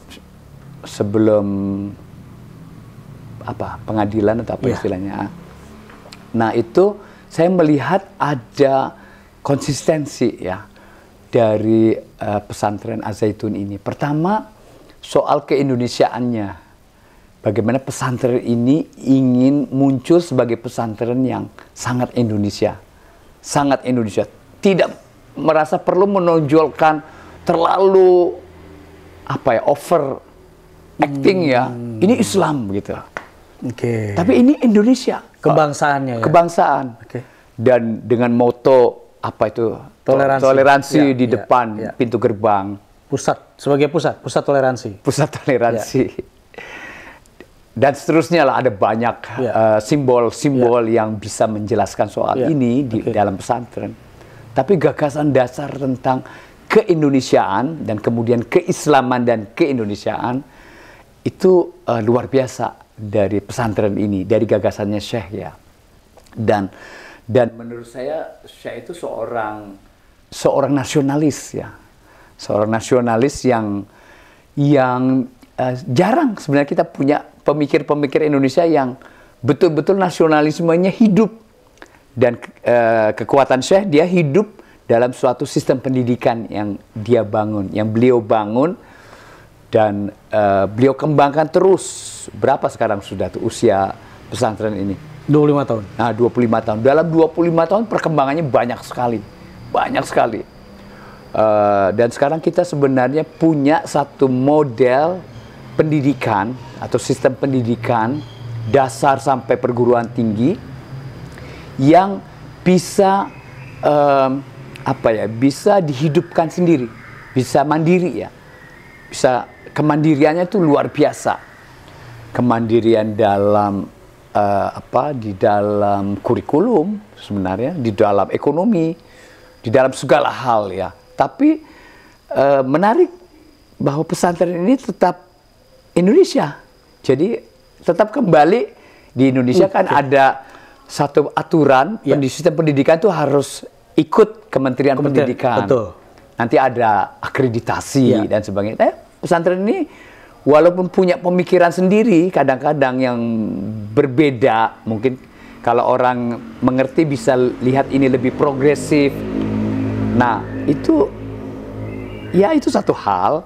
pengadilan atau apa istilahnya. Nah itu saya melihat ada konsistensi ya dari pesantren Az-Zaitun ini. Pertama soal keindonesiaannya, bagaimana pesantren ini ingin muncul sebagai pesantren yang sangat Indonesia, tidak merasa perlu menonjolkan terlalu over acting ya. Ini Islam gitu. Tapi ini Indonesia. Kebangsaannya ya? Kebangsaan. Dan dengan moto toleransi di depan pintu gerbang. Sebagai pusat toleransi. Pusat toleransi. Dan seterusnya lah, ada banyak simbol-simbol yang bisa menjelaskan soal ini di dalam pesantren. Tapi gagasan dasar tentang keindonesiaan dan kemudian keislaman dan keindonesiaan itu luar biasa dari pesantren ini, dari gagasannya Syekh ya. Dan menurut saya Syekh itu seorang nasionalis ya. Seorang nasionalis yang jarang sebenarnya kita punya pemikir-pemikir Indonesia yang betul-betul nasionalismenya hidup. Dan kekuatan Syekh, dia hidup dalam suatu sistem pendidikan yang dia bangun, yang beliau bangun. Dan beliau kembangkan terus. Berapa sekarang sudah tuh usia pesantren ini? 25 tahun. Nah, 25 tahun. Dalam 25 tahun perkembangannya banyak sekali. Banyak sekali. Dan sekarang kita sebenarnya punya satu model pendidikan atau sistem pendidikan dasar sampai perguruan tinggi yang bisa bisa dihidupkan sendiri, bisa mandiri ya, bisa kemandiriannya itu luar biasa, kemandirian dalam di dalam kurikulum sebenarnya, di dalam ekonomi, di dalam segala hal ya. Tapi menarik bahwa pesantren ini tetap Indonesia, jadi tetap kembali di Indonesia. Kan ada satu aturan sistem pendidikan itu harus ikut Kementerian Pendidikan. Betul. Nanti ada akreditasi dan sebagainya. Pesantren ini walaupun punya pemikiran sendiri, kadang-kadang yang berbeda, mungkin kalau orang mengerti bisa lihat ini lebih progresif. Nah, itu satu hal,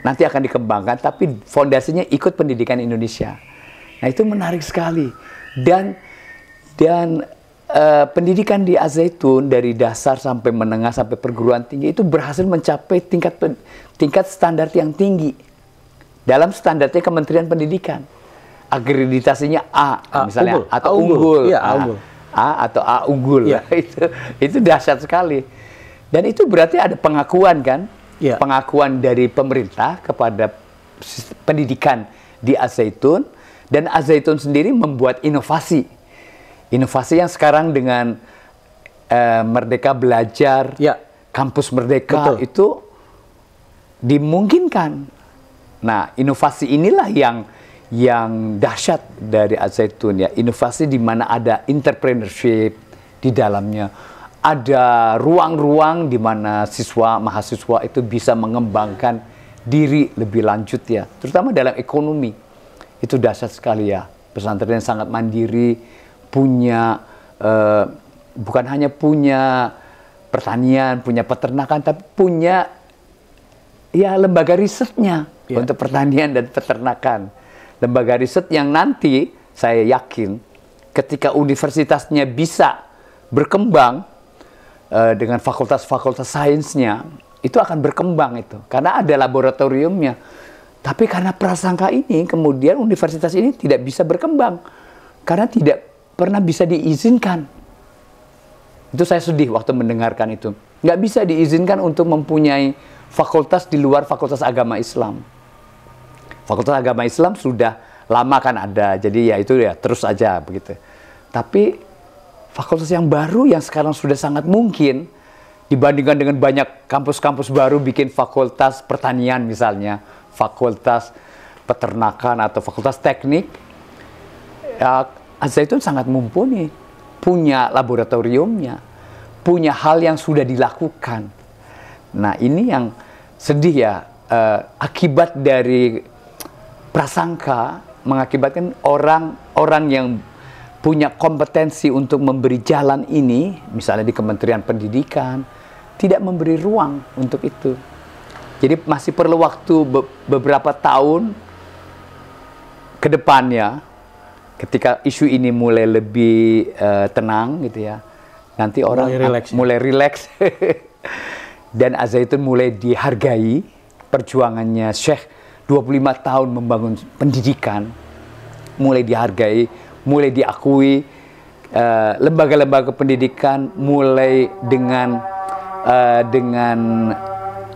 nanti akan dikembangkan, tapi fondasinya ikut pendidikan Indonesia. Nah, itu menarik sekali. Dan pendidikan di Al-Zaitun dari dasar sampai menengah sampai perguruan tinggi itu berhasil mencapai tingkat standar yang tinggi. Dalam standarnya Kementerian Pendidikan, akreditasinya A misalnya, unggul. atau unggul, unggul. A atau A unggul, itu dahsyat sekali. Dan itu berarti ada pengakuan kan, pengakuan dari pemerintah kepada pendidikan di Al-Zaitun, dan Al-Zaitun sendiri membuat inovasi yang sekarang dengan Merdeka Belajar, Kampus Merdeka, itu dimungkinkan. Nah, inovasi inilah yang dahsyat dari Al-Zaitun ya. Inovasi di mana ada entrepreneurship di dalamnya. Ada ruang-ruang di mana mahasiswa itu bisa mengembangkan diri lebih lanjut ya. Terutama dalam ekonomi. Itu dahsyat sekali ya. Pesantren yang sangat mandiri, punya bukan hanya punya pertanian, punya peternakan, tapi punya lembaga risetnya untuk pertanian dan peternakan. Lembaga riset yang nanti saya yakin ketika universitasnya bisa berkembang dengan fakultas-fakultas sainsnya, itu akan berkembang itu. Karena ada laboratoriumnya. Tapi karena prasangka ini, kemudian universitas ini tidak bisa berkembang. Karena tidak pernah bisa diizinkan. Itu saya sedih waktu mendengarkan itu. Nggak bisa diizinkan untuk mempunyai fakultas di luar fakultas agama Islam. Fakultas agama Islam sudah lama kan ada, jadi terus aja begitu. Tapi fakultas yang baru yang sekarang sudah sangat mungkin dibandingkan dengan banyak kampus-kampus baru bikin fakultas pertanian misalnya, fakultas peternakan atau fakultas teknik. Al-Zaitun sangat mumpuni, punya laboratoriumnya, punya hal yang sudah dilakukan. Nah, ini yang sedih ya, akibat dari prasangka mengakibatkan orang yang punya kompetensi untuk memberi jalan ini, misalnya di Kementerian Pendidikan, tidak memberi ruang untuk itu. Jadi masih perlu waktu beberapa tahun ke depannya, ketika isu ini mulai lebih tenang gitu ya, nanti orang mulai rileks dan Al-Zaitun mulai dihargai perjuangannya Syekh 25 tahun membangun pendidikan, mulai dihargai, mulai diakui, lembaga-lembaga pendidikan mulai dengan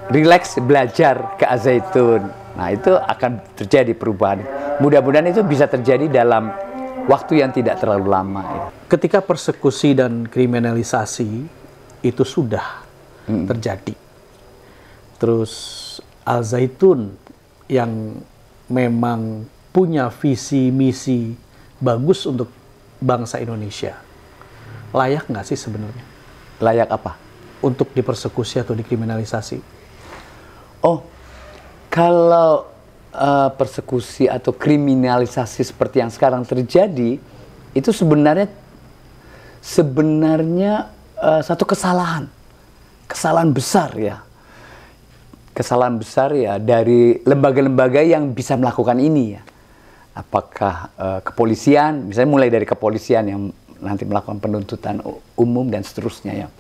rileks belajar ke Al-Zaitun. Nah, itu akan terjadi perubahan. Mudah-mudahan itu bisa terjadi dalam waktu yang tidak terlalu lama. Ketika persekusi dan kriminalisasi itu sudah terjadi, terus Al-Zaitun yang memang punya visi misi bagus untuk bangsa Indonesia, layak nggak sih sebenarnya? Layak apa? Untuk dipersekusi atau dikriminalisasi? Oh, kalau persekusi atau kriminalisasi seperti yang sekarang terjadi, itu sebenarnya satu kesalahan besar ya. Kesalahan besar ya dari lembaga-lembaga yang bisa melakukan ini ya. Apakah kepolisian, misalnya mulai dari kepolisian yang nanti melakukan penuntutan umum dan seterusnya ya.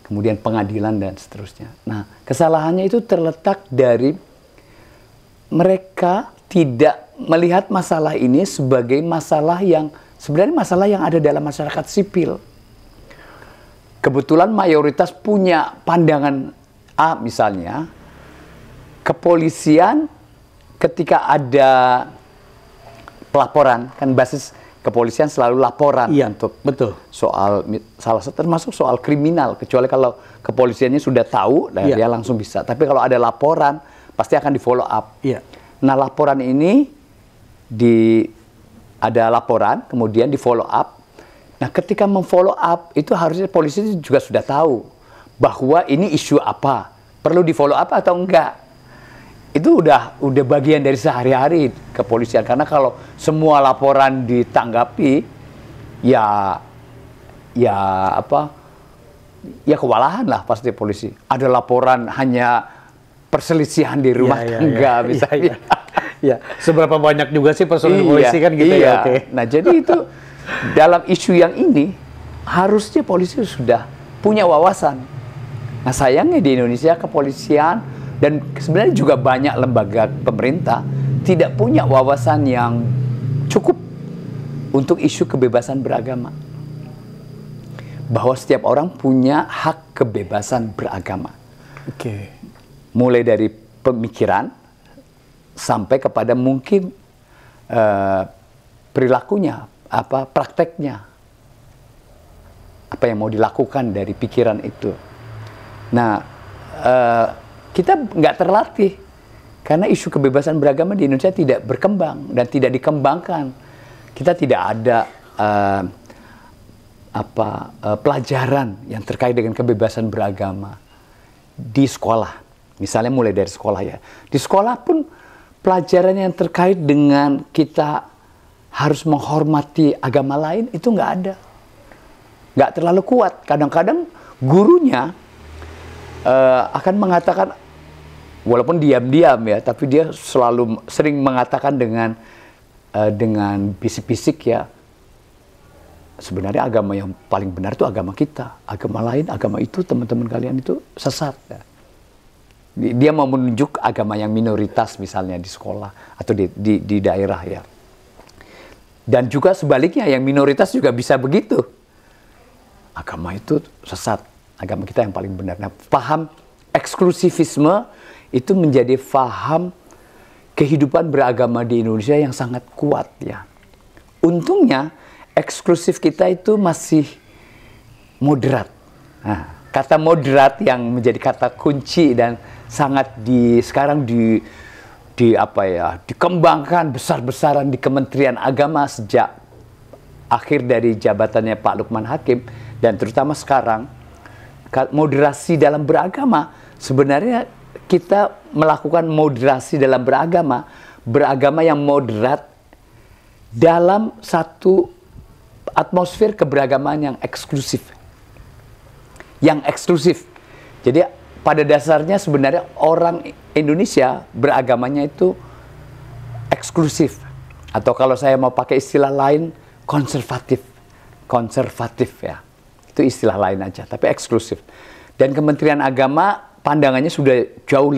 Kemudian pengadilan dan seterusnya. Nah, kesalahannya itu terletak dari mereka tidak melihat masalah ini sebagai masalah yang sebenarnya masalah yang ada dalam masyarakat sipil. kebetulan mayoritas punya pandangan A misalnya, kepolisian ketika ada pelaporan, kan basis kepolisian selalu laporan untuk soal termasuk soal kriminal, kecuali kalau kepolisiannya sudah tahu dan dia langsung bisa. Tapi kalau ada laporan pasti akan di follow up. Nah, laporan ini ada laporan kemudian di follow up. Nah, ketika memfollow up itu harusnya polisi juga sudah tahu bahwa ini isu apa, perlu di follow up atau enggak. Itu udah bagian dari sehari-hari kepolisian, karena kalau semua laporan ditanggapi ya kewalahan lah pasti polisi. Ada laporan hanya perselisihan di rumah tangga misalnya. Seberapa banyak juga sih personil polisi kan gitu ya. Nah, jadi itu dalam isu yang ini harusnya polisi sudah punya wawasan. Nah, sayangnya di Indonesia kepolisian dan sebenarnya juga banyak lembaga pemerintah tidak punya wawasan yang cukup untuk isu kebebasan beragama. Bahwa setiap orang punya hak kebebasan beragama. Mulai dari pemikiran sampai kepada mungkin perilakunya, prakteknya. Apa yang mau dilakukan dari pikiran itu. Nah, kita nggak terlatih karena isu kebebasan beragama di Indonesia tidak berkembang dan tidak dikembangkan. Kita tidak ada pelajaran yang terkait dengan kebebasan beragama di sekolah. Misalnya mulai dari sekolah ya. Di sekolah pun pelajaran yang terkait dengan kita harus menghormati agama lain itu nggak ada. Nggak terlalu kuat. Kadang-kadang gurunya akan mengatakan, walaupun diam-diam ya, tapi dia sering mengatakan dengan bisik-bisik ya, sebenarnya agama yang paling benar itu agama kita. Agama lain, agama itu teman-teman kalian itu sesat. Ya. Dia mau menunjuk agama yang minoritas misalnya di sekolah atau di daerah ya. Dan juga sebaliknya, yang minoritas juga bisa begitu. Agama itu sesat. Agama kita yang paling benar. Nah, paham eksklusivisme itu menjadi paham kehidupan beragama di Indonesia yang sangat kuat ya. Untungnya eksklusif kita itu masih moderat. Nah, kata moderat yang menjadi kata kunci dan sangat sekarang dikembangkan besar-besaran di Kementerian Agama sejak akhir dari jabatannya Pak Lukman Hakim, dan terutama sekarang moderasi dalam beragama. Sebenarnya kita melakukan moderasi dalam beragama yang moderat dalam satu atmosfer keberagaman yang eksklusif. Jadi pada dasarnya sebenarnya orang Indonesia beragamanya itu eksklusif. Atau kalau saya mau pakai istilah lain, konservatif ya. Itu istilah lain aja, tapi eksklusif. Dan Kementerian Agama pandangannya sudah jauh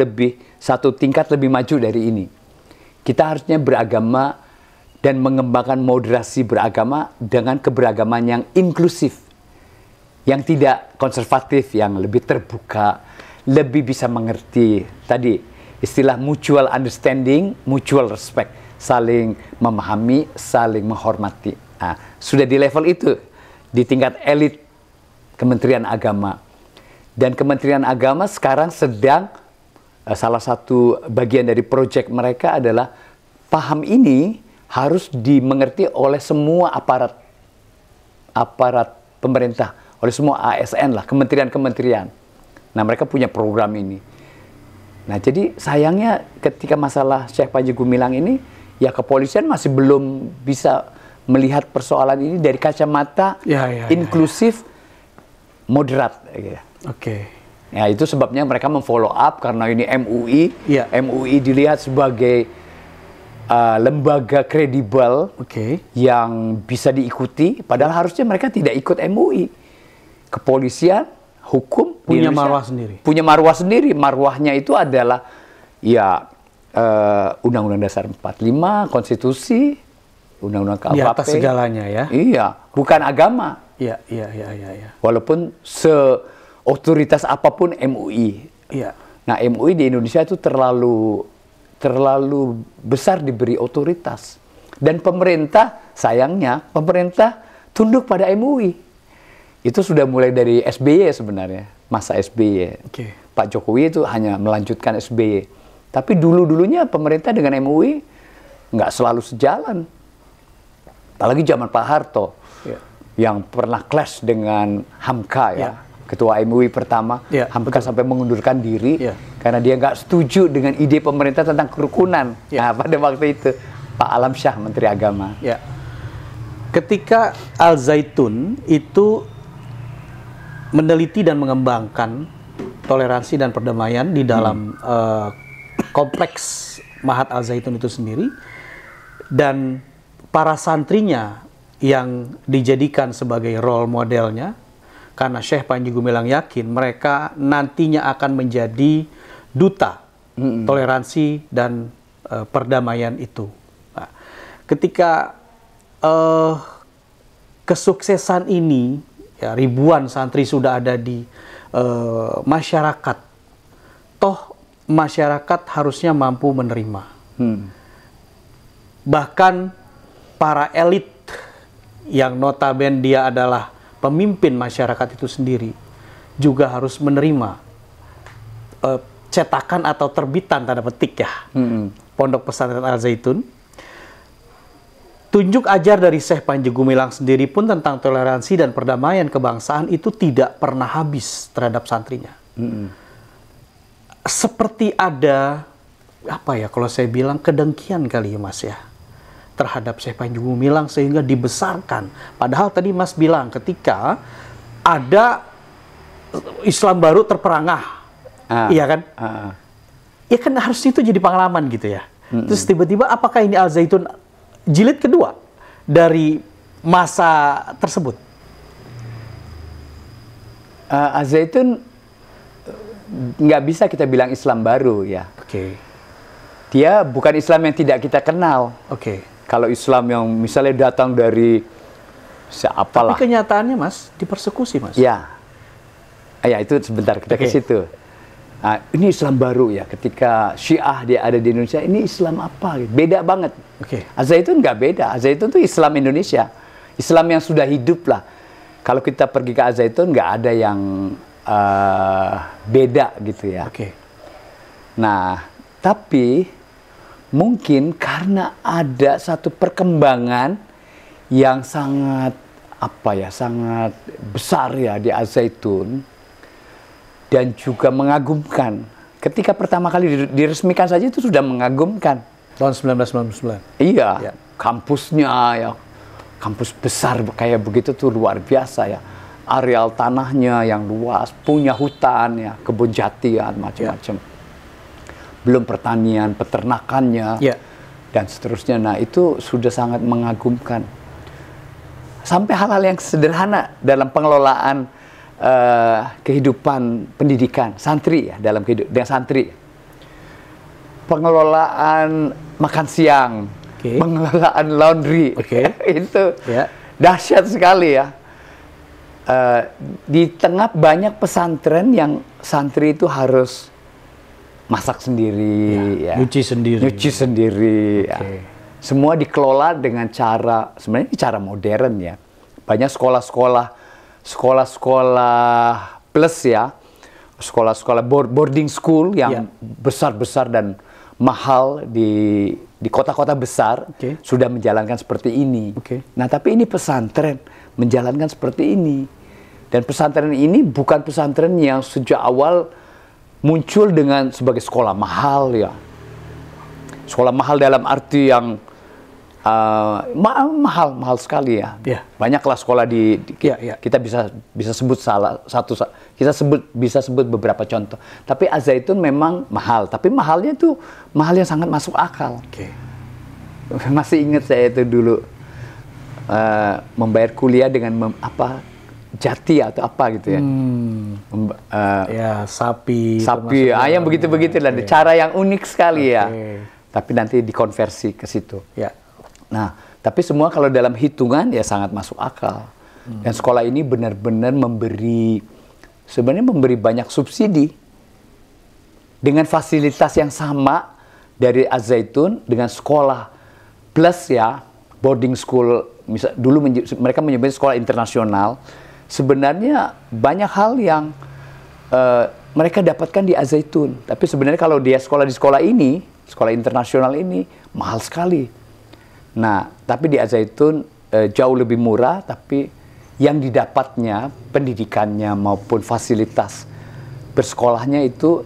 satu tingkat lebih maju dari ini. Kita harusnya beragama dan mengembangkan moderasi beragama dengan keberagaman yang inklusif, yang tidak konservatif, yang lebih terbuka, lebih bisa mengerti. Tadi istilah mutual understanding, mutual respect, saling memahami, saling menghormati. Nah, sudah di level itu, di tingkat elit Kementerian Agama. Dan Kementerian Agama sekarang sedang, salah satu bagian dari proyek mereka adalah paham ini harus dimengerti oleh semua aparat pemerintah, oleh semua ASN lah, kementerian-kementerian. Nah, mereka punya program ini. Nah, jadi sayangnya ketika masalah Syekh Panji Gumilang ini, ya kepolisian masih belum bisa melihat persoalan ini dari kacamata inklusif, moderat. Ya, itu sebabnya mereka memfollow up karena ini MUI. MUI dilihat sebagai lembaga kredibel yang bisa diikuti, padahal harusnya mereka tidak ikut MUI. Kepolisian, hukum punya marwah sendiri. Punya marwah sendiri. Marwahnya itu adalah ya Undang-Undang Dasar 45, konstitusi, Undang-Undang KUHP. Di atas segalanya ya. Iya, bukan agama. Iya. Walaupun otoritas apapun MUI. Iya. Nah, MUI di Indonesia itu terlalu besar diberi otoritas. Dan pemerintah, sayangnya, pemerintah tunduk pada MUI. Itu sudah mulai dari SBY sebenarnya, masa SBY. Okay. Pak Jokowi itu hanya melanjutkan SBY. Tapi dulu-dulunya pemerintah dengan MUI nggak selalu sejalan. Apalagi zaman Pak Harto, yang pernah clash dengan Hamka ya. Ketua MUI pertama, Hamka sampai mengundurkan diri karena dia nggak setuju dengan ide pemerintah tentang kerukunan. Nah, pada waktu itu Pak Alam Syah, Menteri Agama. Ya. Ketika Al Zaitun itu meneliti dan mengembangkan toleransi dan perdamaian di dalam kompleks Mahat Al Zaitun itu sendiri, dan para santrinya yang dijadikan sebagai role modelnya, karena Syekh Panji Gumilang yakin mereka nantinya akan menjadi duta toleransi dan perdamaian itu. Nah, ketika kesuksesan ini, ya, ribuan santri sudah ada di masyarakat, toh masyarakat harusnya mampu menerima. Bahkan para elit yang notabene dia adalah pemimpin masyarakat itu sendiri juga harus menerima cetakan atau terbitan tanda petik ya Pondok Pesantren Al Zaitun. Tunjuk ajar dari Syekh Panji Gumilang sendiri pun tentang toleransi dan perdamaian kebangsaan itu tidak pernah habis terhadap santrinya. Seperti ada apa ya, kalau saya bilang kedengkian kali ya Mas ya, terhadap Syekh Panji Gumilang sehingga dibesarkan. Padahal tadi Mas bilang ketika ada Islam baru terperangah, iya kan? Ya kan harusnya itu jadi pengalaman gitu ya. Terus tiba-tiba apakah ini Al Zaitun jilid kedua dari masa tersebut? Al Zaitun nggak bisa kita bilang Islam baru ya. Oke. Dia bukan Islam yang tidak kita kenal. Oke. Kalau Islam yang misalnya datang dari siapalah. Tapi kenyataannya Mas dipersekusi Mas. Ya. Ya itu sebentar kita ke situ. Nah, ini Islam baru ya. Ketika Syiah dia ada di Indonesia, ini Islam apa? Beda banget. Al Zaitun nggak beda. Al Zaitun itu Islam Indonesia. Islam yang sudah hidup lah. Kalau kita pergi ke Al Zaitun nggak ada yang beda gitu ya. Nah, tapi mungkin karena ada satu perkembangan yang sangat sangat besar ya di Al Zaitun dan juga mengagumkan. Ketika pertama kali diresmikan saja itu sudah mengagumkan. Tahun 1999. Iya, kampusnya ya, kampus besar kayak begitu tuh luar biasa ya. Areal tanahnya yang luas, punya hutan ya, kebun jati ya, macam-macam. Belum pertanian, peternakannya, dan seterusnya. Nah, itu sudah sangat mengagumkan. Sampai hal-hal yang sederhana dalam pengelolaan kehidupan pendidikan santri ya, dalam kehidupan santri. Pengelolaan makan siang, pengelolaan laundry, itu dahsyat sekali ya. Di tengah banyak pesantren yang santri itu harus masak sendiri, nyuci sendiri, ya. Semua dikelola dengan cara, sebenarnya ini cara modern ya. Banyak sekolah-sekolah plus ya, sekolah-sekolah boarding school yang besar-besar dan mahal di kota-kota besar sudah menjalankan seperti ini. Nah, tapi ini pesantren menjalankan seperti ini. Dan pesantren ini bukan pesantren yang sejak awal muncul dengan sebagai sekolah mahal ya. Sekolah mahal dalam arti yang mahal sekali ya. Banyaklah sekolah kita bisa sebut bisa sebut beberapa contoh. Tapi Al Zaitun memang mahal, tapi mahalnya itu mahal yang sangat masuk akal. Masih ingat saya itu dulu membayar kuliah dengan jati atau apa gitu ya. Sapi, ayam begitu-begitu lah. Cara yang unik sekali ya. Tapi nanti dikonversi ke situ. Nah, tapi semua kalau dalam hitungan ya sangat masuk akal. Dan sekolah ini benar-benar sebenarnya memberi banyak subsidi dengan fasilitas yang sama dari Az-Zaitun dengan sekolah plus ya boarding school. Misal dulu mereka menyebut sekolah internasional. Sebenarnya banyak hal yang mereka dapatkan di Az-Zaitun. Tapi sebenarnya kalau dia sekolah di sekolah ini, sekolah internasional ini mahal sekali. Nah, tapi di Az-Zaitun jauh lebih murah, tapi yang didapatnya, pendidikannya maupun fasilitas bersekolahnya itu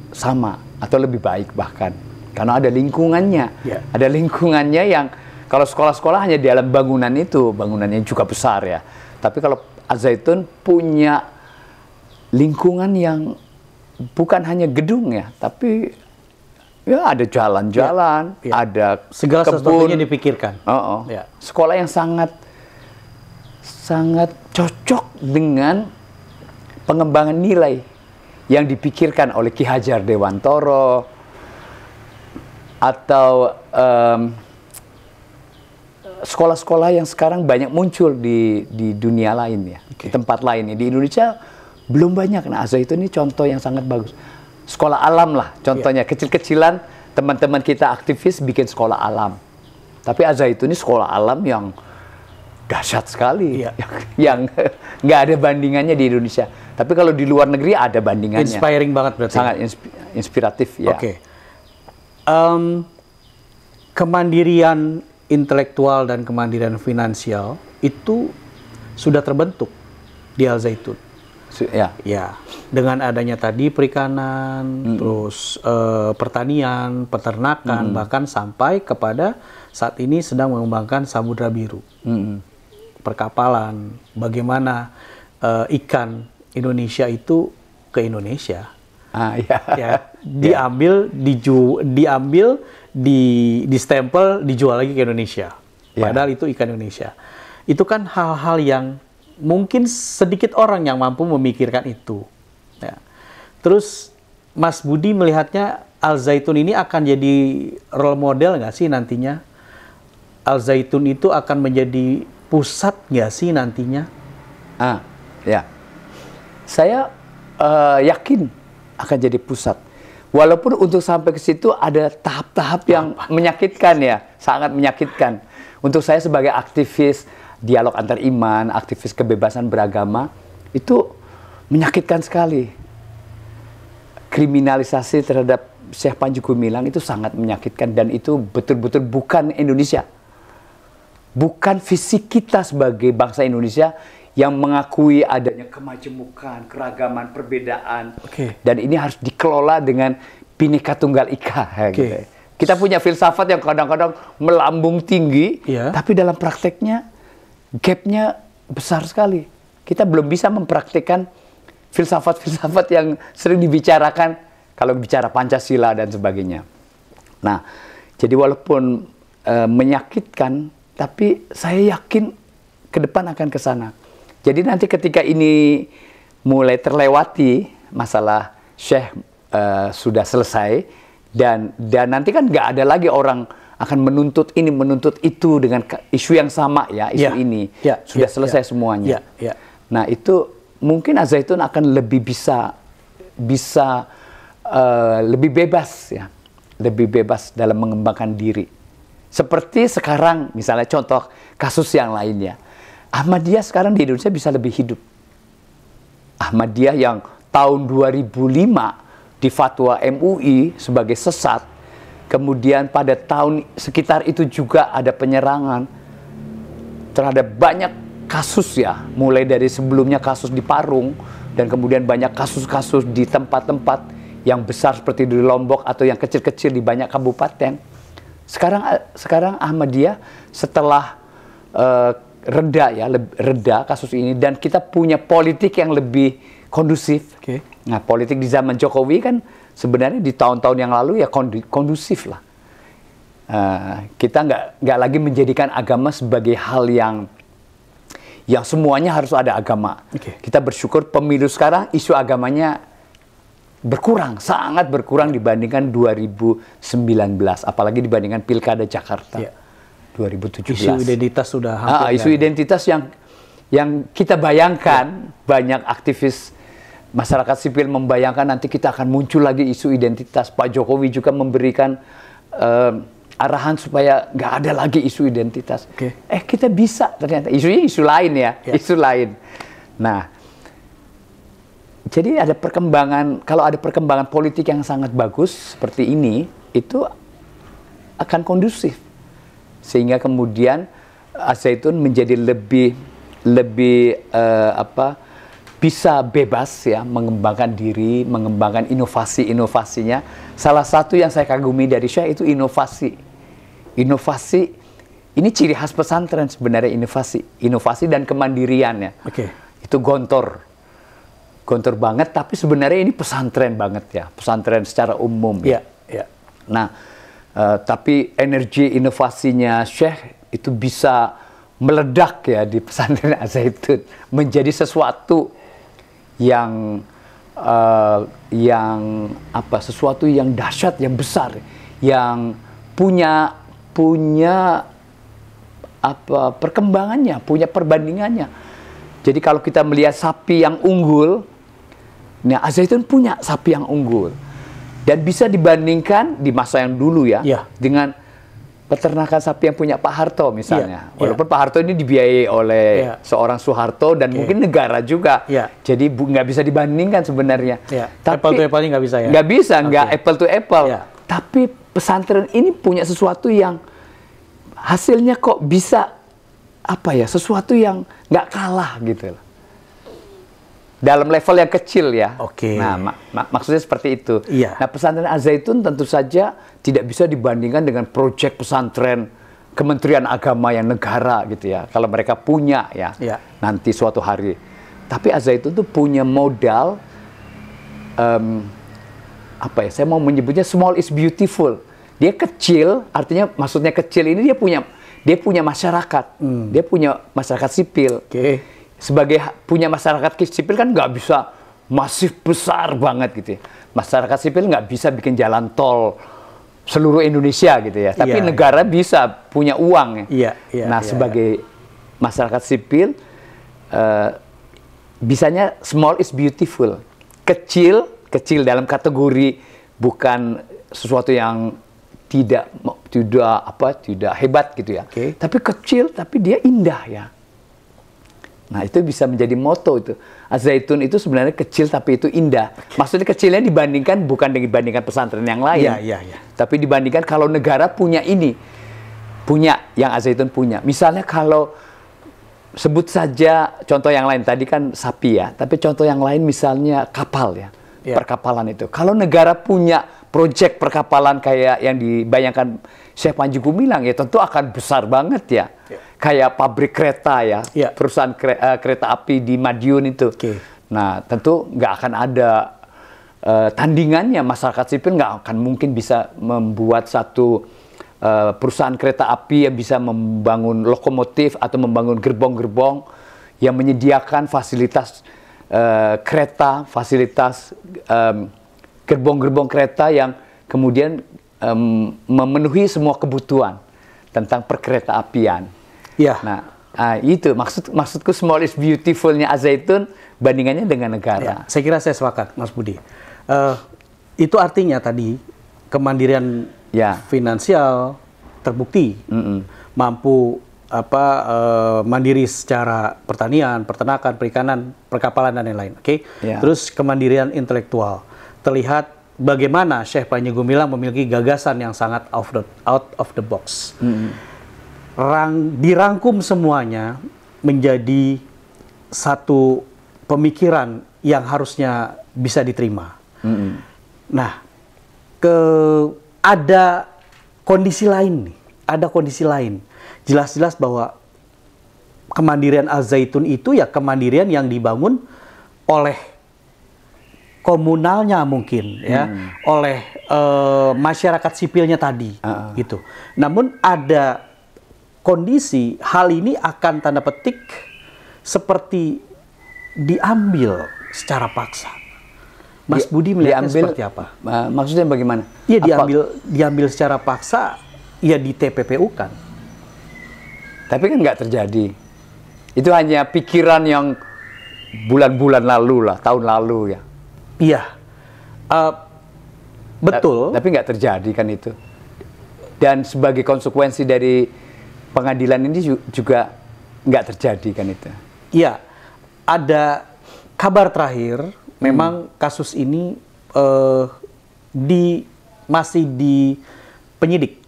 sama atau lebih baik bahkan. Karena ada lingkungannya. Ada lingkungannya yang kalau sekolah-sekolah hanya di dalam bangunan itu, bangunannya juga besar ya. Tapi kalau Az-Zaitun punya lingkungan yang bukan hanya gedung ya, tapi ya ada jalan-jalan, ada segala kebun. Sesuatunya dipikirkan. Sekolah yang sangat cocok dengan pengembangan nilai yang dipikirkan oleh Ki Hajar Dewantoro atau sekolah-sekolah yang sekarang banyak muncul di dunia lain ya, di tempat lain ya. Di Indonesia belum banyak. Nah, Az-Zaitun ini contoh yang sangat bagus. Sekolah alam lah, contohnya kecil-kecilan teman-teman kita aktivis bikin sekolah alam. Tapi Az-Zaitun ini sekolah alam yang dahsyat sekali, yang nggak ada bandingannya di Indonesia. Tapi kalau di luar negeri ada bandingannya. Inspiring banget berarti. Sangat inspiratif ya. Oke. Kemandirian intelektual dan kemandirian finansial itu sudah terbentuk di Al-Zaitun. Ya, dengan adanya tadi perikanan, terus pertanian, peternakan, bahkan sampai kepada saat ini sedang mengembangkan Samudra Biru, perkapalan, bagaimana ikan Indonesia itu ke Indonesia, diambil, di stempel, dijual lagi ke Indonesia, padahal itu ikan Indonesia. Itu kan hal-hal yang mungkin sedikit orang yang mampu memikirkan itu. Ya. Terus Mas Budi melihatnya Al-Zaitun ini akan jadi role model nggak sih nantinya? Al-Zaitun itu akan menjadi pusat nggak sih nantinya? Ya. Saya yakin akan jadi pusat. Walaupun untuk sampai ke situ ada tahap-tahap yang menyakitkan ya, sangat menyakitkan. Untuk saya sebagai aktivis dialog antar iman, aktivis kebebasan beragama, itu menyakitkan sekali. Kriminalisasi terhadap Syekh Panji Gumilang itu sangat menyakitkan, dan itu betul-betul bukan Indonesia. Bukan visi kita sebagai bangsa Indonesia yang mengakui adanya kemajemukan, keragaman, perbedaan. Dan ini harus dikelola dengan Bhinneka Tunggal Ika. Gitu. Kita punya filsafat yang kadang-kadang melambung tinggi, tapi dalam prakteknya gapnya besar sekali. Kita belum bisa mempraktikkan filsafat-filsafat yang sering dibicarakan kalau bicara Pancasila dan sebagainya. Nah, jadi walaupun menyakitkan, tapi saya yakin ke depan akan ke sana. Jadi nanti ketika ini mulai terlewati, masalah Syekh sudah selesai, dan nanti kan nggak ada lagi orang akan menuntut ini, menuntut itu dengan isu yang sama ya, isu ini. Sudah selesai semuanya. Nah, itu mungkin Az-Zaitun akan lebih bisa lebih bebas ya. Lebih bebas dalam mengembangkan diri. Seperti sekarang, misalnya contoh kasus yang lainnya. Ahmadiyah sekarang di Indonesia bisa lebih hidup. Ahmadiyah yang tahun 2005 difatwa MUI sebagai sesat. Kemudian pada tahun sekitar itu juga ada penyerangan terhadap banyak kasus ya. Mulai dari sebelumnya kasus di Parung, dan kemudian banyak kasus-kasus di tempat-tempat yang besar seperti di Lombok atau yang kecil-kecil di banyak kabupaten. Sekarang Ahmadiyah setelah reda kasus ini, dan kita punya politik yang lebih kondusif. Nah, politik di zaman Jokowi kan sebenarnya di tahun-tahun yang lalu ya kondusif lah. Kita nggak lagi menjadikan agama sebagai hal yang semuanya harus ada agama. Kita bersyukur pemilu sekarang isu agamanya berkurang, sangat berkurang dibandingkan 2019, apalagi dibandingkan Pilkada Jakarta 2017. Isu identitas sudah hampir. Isu identitas yang kita bayangkan, banyak aktivis masyarakat sipil membayangkan nanti kita akan muncul lagi isu identitas. Pak Jokowi juga memberikan arahan supaya nggak ada lagi isu identitas. Kita bisa ternyata. Isunya isu lain ya, isu lain. Nah, jadi ada perkembangan, kalau ada perkembangan politik yang sangat bagus seperti ini, itu akan kondusif. Sehingga kemudian Al-Zaitun menjadi lebih bisa bebas ya, mengembangkan diri, mengembangkan inovasi-inovasinya. Salah satu yang saya kagumi dari Syekh itu inovasi. Inovasi, ini ciri khas pesantren sebenarnya, inovasi dan kemandirian ya. Itu gontor banget, tapi sebenarnya ini pesantren banget ya, pesantren secara umum ya. Nah, tapi energi inovasinya Syekh itu bisa meledak ya di pesantren Al-Zaitun, menjadi sesuatu yang sesuatu yang dahsyat, yang besar, yang punya perkembangannya, punya perbandingannya. Jadi kalau kita melihat sapi yang unggul, nah Al-Zaitun punya sapi yang unggul dan bisa dibandingkan di masa yang dulu ya, dengan peternakan sapi yang punya Pak Harto misalnya. Walaupun Pak Harto ini dibiayai oleh seorang Soeharto dan mungkin negara juga. Jadi nggak bisa dibandingkan sebenarnya. Tapi apple to apple ini nggak bisa ya? Nggak bisa, nggak apple to apple. Tapi pesantren ini punya sesuatu yang hasilnya kok bisa sesuatu yang nggak kalah gitu loh. Dalam level yang kecil ya. Nah, maksudnya seperti itu. Nah, pesantren Al-Zaitun tentu saja tidak bisa dibandingkan dengan proyek pesantren Kementerian Agama yang negara gitu ya. Kalau mereka punya ya, nanti suatu hari. Tapi Al-Zaitun tuh punya modal, saya mau menyebutnya small is beautiful. Dia kecil, artinya maksudnya kecil ini dia punya masyarakat, dia punya masyarakat sipil. Sebagai punya masyarakat sipil kan nggak bisa masif besar banget gitu ya. Masyarakat sipil nggak bisa bikin jalan tol seluruh Indonesia gitu ya. Tapi negara bisa punya uang ya. Sebagai masyarakat sipil, bisanya small is beautiful. Kecil dalam kategori bukan sesuatu yang tidak hebat gitu ya. Tapi kecil, tapi dia indah ya. Nah, itu bisa menjadi moto itu. Al-Zaitun itu sebenarnya kecil tapi itu indah. Maksudnya kecilnya dibandingkan bukan dibandingkan pesantren yang lain. Tapi dibandingkan kalau negara punya ini. Punya, yang Al-Zaitun punya. Misalnya kalau sebut saja contoh yang lain, tadi kan sapi ya. Tapi contoh yang lain misalnya kapal ya. Perkapalan itu. Kalau negara punya proyek perkapalan kayak yang dibayangkan Syekh Panji Gumilang ya tentu akan besar banget ya. Kayak pabrik kereta ya, perusahaan kereta api di Madiun itu. Nah, tentu nggak akan ada tandingannya. Masyarakat sipil nggak akan mungkin bisa membuat satu perusahaan kereta api yang bisa membangun lokomotif atau membangun gerbong-gerbong yang menyediakan fasilitas kereta, fasilitas gerbong-gerbong kereta yang kemudian memenuhi semua kebutuhan tentang perkereta apian. Nah, itu maksudku small is beautiful-nya Al-Zaitun bandingannya dengan negara. Saya kira saya sepakat, Mas Budi. Itu artinya tadi kemandirian finansial terbukti, mampu mandiri secara pertanian, peternakan, perikanan, perkapalan dan lain-lain. Terus kemandirian intelektual terlihat bagaimana Syekh Panji Gumilang memiliki gagasan yang sangat out of the box. Dirangkum semuanya menjadi satu pemikiran yang harusnya bisa diterima. Nah, ada kondisi lain nih, Jelas-jelas bahwa kemandirian Al-Zaitun itu ya kemandirian yang dibangun oleh komunalnya mungkin ya, oleh masyarakat sipilnya tadi gitu. Namun ada kondisi hal ini akan tanda petik seperti diambil secara paksa. Mas Budi melihatnya seperti apa? Maksudnya bagaimana? Iya, diambil secara paksa, ya di TPPU kan. Tapi kan nggak terjadi. Itu hanya pikiran yang bulan-bulan lalu lah, tahun lalu ya. Iya, betul. Tapi nggak terjadi kan itu. Dan sebagai konsekuensi dari pengadilan ini juga nggak terjadi kan itu. Iya, ada kabar terakhir, memang kasus ini masih di penyidik.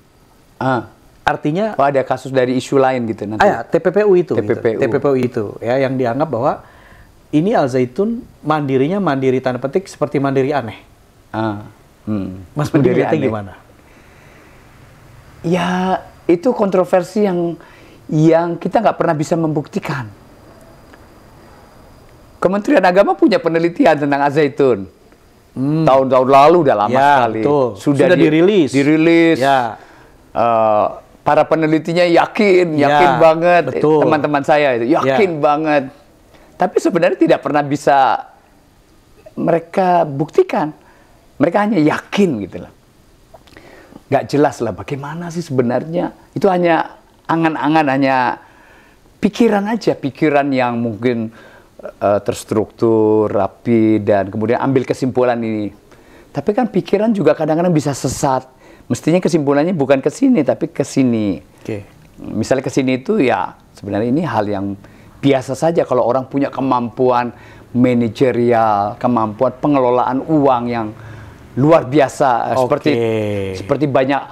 Artinya ada kasus dari isu lain gitu nanti. TPPU itu. TPPU. Gitu. TPPU itu ya yang dianggap bahwa ini Al Zaitun mandirinya mandiri tanda petik seperti mandiri aneh. Mas Budi lihatnya gimana? Ya itu kontroversi yang kita nggak pernah bisa membuktikan. Kementerian Agama punya penelitian tentang Al Zaitun. Tahun-tahun lalu udah lama sekali. Betul. Sudah dirilis. Ya. Para penelitinya yakin banget. Teman-teman saya itu yakin banget. Tapi sebenarnya tidak pernah bisa mereka buktikan. Mereka hanya yakin gitu lah. Nggak jelas lah bagaimana sih sebenarnya. Itu hanya angan-angan, hanya pikiran aja. Pikiran yang mungkin terstruktur, rapi, dan kemudian ambil kesimpulan ini. Tapi kan pikiran juga kadang-kadang bisa sesat. Mestinya kesimpulannya bukan ke sini, tapi ke sini. Misalnya ke sini itu ya sebenarnya ini hal yang biasa saja kalau orang punya kemampuan manajerial, kemampuan pengelolaan uang yang luar biasa, seperti banyak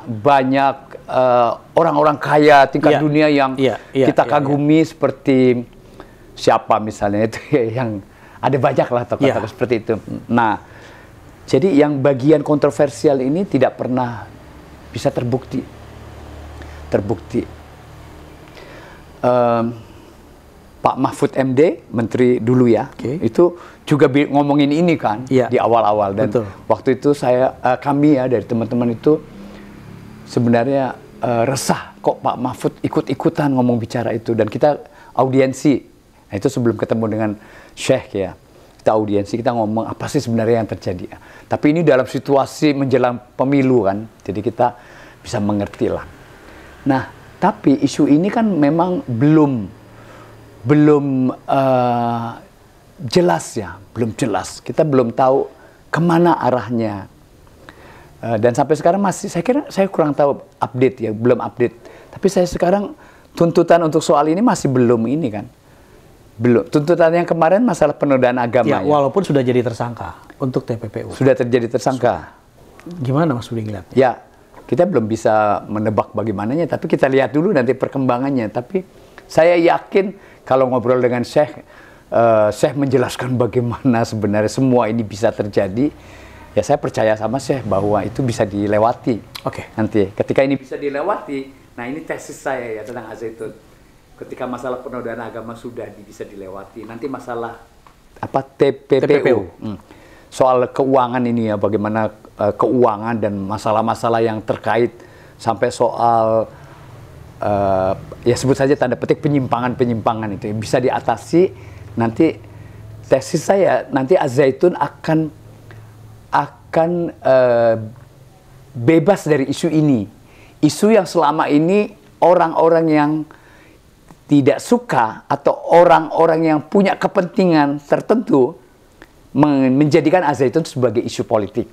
orang-orang kaya tingkat dunia yang kita kagumi seperti siapa misalnya itu yang ada banyak lah tokoh-tokoh seperti itu. Nah, jadi yang bagian kontroversial ini tidak pernah bisa terbukti. Pak Mahfud MD, menteri dulu ya, itu juga ngomongin ini kan di awal-awal, dan waktu itu kami ya dari teman-teman itu sebenarnya resah kok Pak Mahfud ikut-ikutan ngomong bicara itu, dan kita audiensi. Nah, itu sebelum ketemu dengan Syekh ya, kita audiensi, kita ngomong apa sih sebenarnya yang terjadi. Tapi ini dalam situasi menjelang pemilu kan, jadi kita bisa mengerti lah. Nah, tapi isu ini kan memang belum jelas ya, belum jelas. Kita belum tahu kemana arahnya. Dan sampai sekarang masih, saya kurang tahu update ya, belum update. Tapi saya sekarang tuntutan untuk soal ini masih belum ini kan. Belum. Tuntutan yang kemarin masalah penodaan agama. Ya, walaupun sudah jadi tersangka untuk TPPU. Sudah terjadi tersangka. Gimana Mas Budi ngeliatnya? Ya, kita belum bisa menebak bagaimananya, tapi kita lihat dulu nanti perkembangannya. Tapi saya yakin kalau ngobrol dengan Syekh, Syekh menjelaskan bagaimana sebenarnya semua ini bisa terjadi. Ya saya percaya sama Syekh bahwa itu bisa dilewati. Nanti ketika ini bisa dilewati, nah ini tesis saya ya tentang Al Zaitun. Ketika masalah penodaan agama sudah bisa dilewati, nanti masalah TPPU. Soal keuangan ini ya, bagaimana keuangan dan masalah-masalah yang terkait sampai soal ya sebut saja tanda petik penyimpangan itu bisa diatasi. Nanti tesis saya nanti Al Zaitun akan bebas dari isu ini, isu yang selama ini orang-orang yang tidak suka atau orang-orang yang punya kepentingan tertentu menjadikan Al Zaitun sebagai isu politik.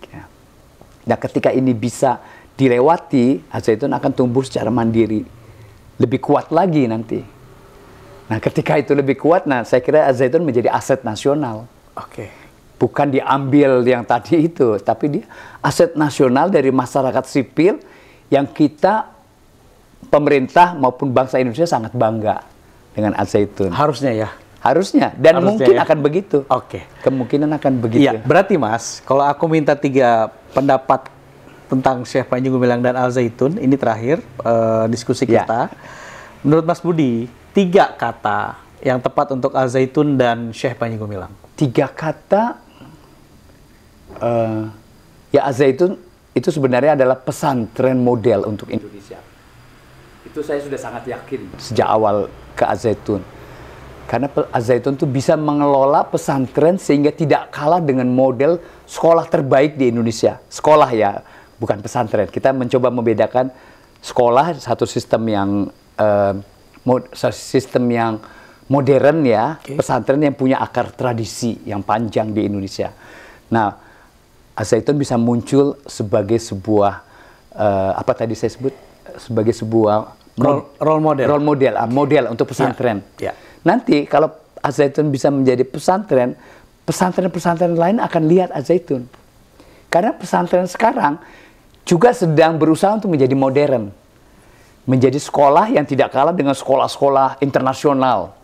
Nah, ketika ini bisa dilewati, Al Zaitun akan tumbuh secara mandiri, lebih kuat lagi nanti. Nah, ketika itu lebih kuat, nah saya kira Al Zaitun menjadi aset nasional. Bukan diambil yang tadi itu, tapi dia aset nasional dari masyarakat sipil yang kita pemerintah maupun bangsa Indonesia sangat bangga dengan Al Zaitun. Harusnya ya. Harusnya, dan mungkin akan begitu. Kemungkinan akan begitu. Iya, berarti Mas, kalau aku minta 3 pendapat tentang Syekh Panji Gumilang dan Al Zaitun, ini terakhir diskusi kita. Menurut Mas Budi, 3 kata yang tepat untuk Al Zaitun dan Syekh Panji Gumilang. 3 kata, ya Al Zaitun itu sebenarnya adalah pesantren model untuk Indonesia. Itu saya sudah sangat yakin sejak awal ke Al Zaitun. Karena Al Zaitun itu bisa mengelola pesantren sehingga tidak kalah dengan model sekolah terbaik di Indonesia. Sekolah ya, bukan pesantren. Kita mencoba membedakan sekolah, satu sistem yang modern ya, pesantren yang punya akar tradisi yang panjang di Indonesia. Nah, Al-Zaitun bisa muncul sebagai sebuah apa tadi saya sebut, sebagai sebuah role model untuk pesantren. Nanti kalau Al-Zaitun bisa menjadi pesantren, pesantren-pesantren lain akan lihat Al-Zaitun. Karena pesantren sekarang juga sedang berusaha untuk menjadi modern. Menjadi sekolah yang tidak kalah dengan sekolah-sekolah internasional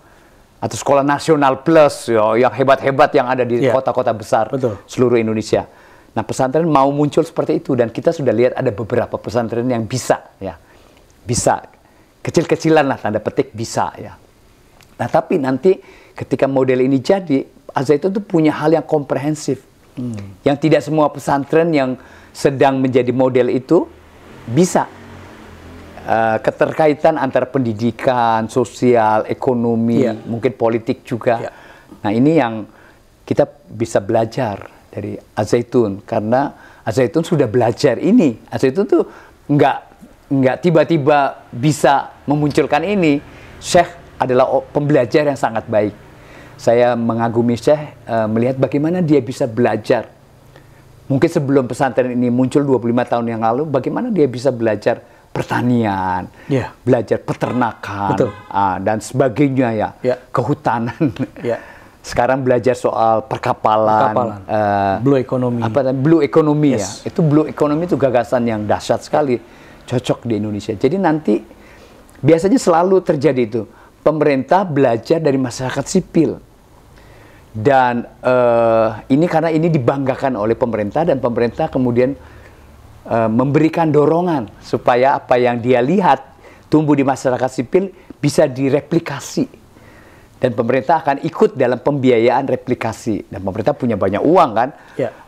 atau sekolah nasional plus yang hebat-hebat yang ada di kota-kota besar seluruh Indonesia. Nah, pesantren mau muncul seperti itu dan kita sudah lihat ada beberapa pesantren yang bisa kecil-kecilan lah tanda petik bisa ya. Nah, tapi nanti ketika model ini jadi, Al-Zaitun itu punya hal yang komprehensif. Yang tidak semua pesantren yang sedang menjadi model itu bisa. Keterkaitan antara pendidikan, sosial, ekonomi, mungkin politik juga. Nah, ini yang kita bisa belajar dari Al-Zaitun, karena Al-Zaitun sudah belajar ini. Al-Zaitun tuh nggak tiba-tiba bisa memunculkan ini. Syekh adalah pembelajar yang sangat baik. Saya mengagumi Syekh melihat bagaimana dia bisa belajar. Mungkin sebelum pesantren ini muncul 25 tahun yang lalu, bagaimana dia bisa belajar pertanian, belajar peternakan, dan sebagainya kehutanan. Sekarang belajar soal perkapalan, blue economy. Blue economy ya. Itu blue economy itu gagasan yang dahsyat sekali, cocok di Indonesia. Jadi nanti biasanya selalu terjadi itu. Pemerintah belajar dari masyarakat sipil. Dan ini karena ini dibanggakan oleh pemerintah dan pemerintah kemudian memberikan dorongan supaya apa yang dia lihat tumbuh di masyarakat sipil bisa direplikasi. Dan pemerintah akan ikut dalam pembiayaan replikasi. Dan pemerintah punya banyak uang kan.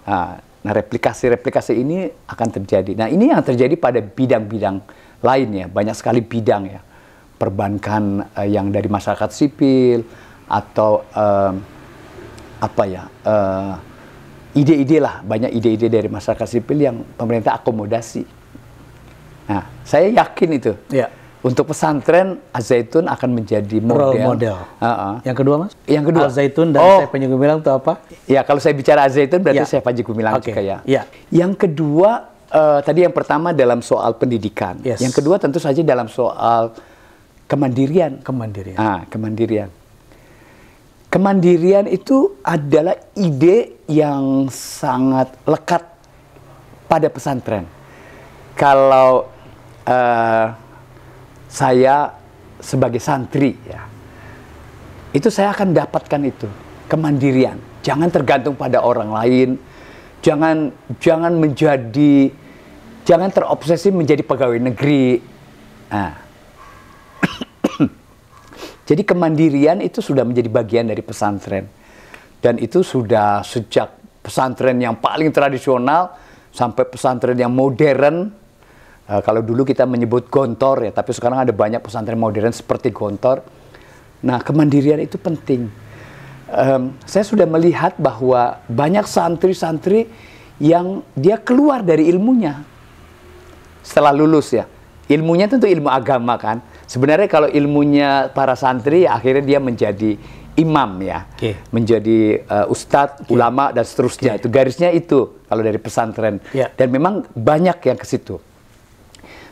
Nah, replikasi ini akan terjadi. Nah, ini yang terjadi pada bidang-bidang lain ya. Banyak sekali bidang ya. Perbankan yang dari masyarakat sipil atau ide-ide lah, banyak ide-ide dari masyarakat sipil yang pemerintah akomodasi. Nah, saya yakin itu. Untuk pesantren, Al-Zaitun akan menjadi model. Yang kedua, Mas? Yang kedua. Al-Zaitun dan Syekh Panji Gumilang itu apa? Ya, kalau saya bicara Al-Zaitun berarti Syekh Panji Gumilang juga ya. Yang kedua, tadi yang pertama dalam soal pendidikan. Yang kedua tentu saja dalam soal kemandirian. Kemandirian. Kemandirian itu adalah ide yang sangat lekat pada pesantren. Kalau saya sebagai santri, ya, itu saya akan dapatkan itu kemandirian. Jangan tergantung pada orang lain, jangan terobsesi menjadi pegawai negeri. Nah. Jadi kemandirian itu sudah menjadi bagian dari pesantren. Dan itu sudah sejak pesantren yang paling tradisional sampai pesantren yang modern. Kalau dulu kita menyebut gontor ya, tapi sekarang ada banyak pesantren modern seperti gontor. Nah, kemandirian itu penting. Saya sudah melihat bahwa banyak santri-santri yang dia keluar dari ilmunya setelah lulus ya. Ilmunya tentu ilmu agama kan. Sebenarnya kalau ilmunya para santri, akhirnya dia menjadi imam ya, menjadi ustadz, ulama dan seterusnya. Itu garisnya itu kalau dari pesantren. Dan memang banyak yang ke situ.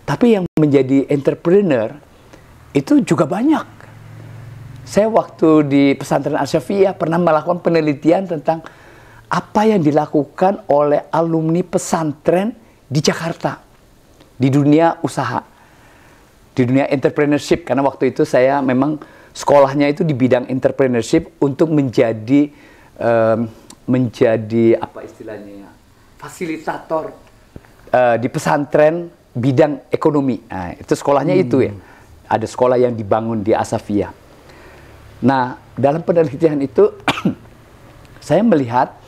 Tapi yang menjadi entrepreneur itu juga banyak. Saya waktu di pesantren Asy-Syafi'iyah pernah melakukan penelitian tentang apa yang dilakukan oleh alumni pesantren di Jakarta, di dunia usaha. Di dunia entrepreneurship, karena waktu itu saya memang sekolahnya itu di bidang entrepreneurship untuk menjadi apa istilahnya ya, fasilitator di pesantren bidang ekonomi. Nah, itu sekolahnya itu ya. Ada sekolah yang dibangun di Asy-Syafi'iyah. Nah, dalam penelitian itu saya melihat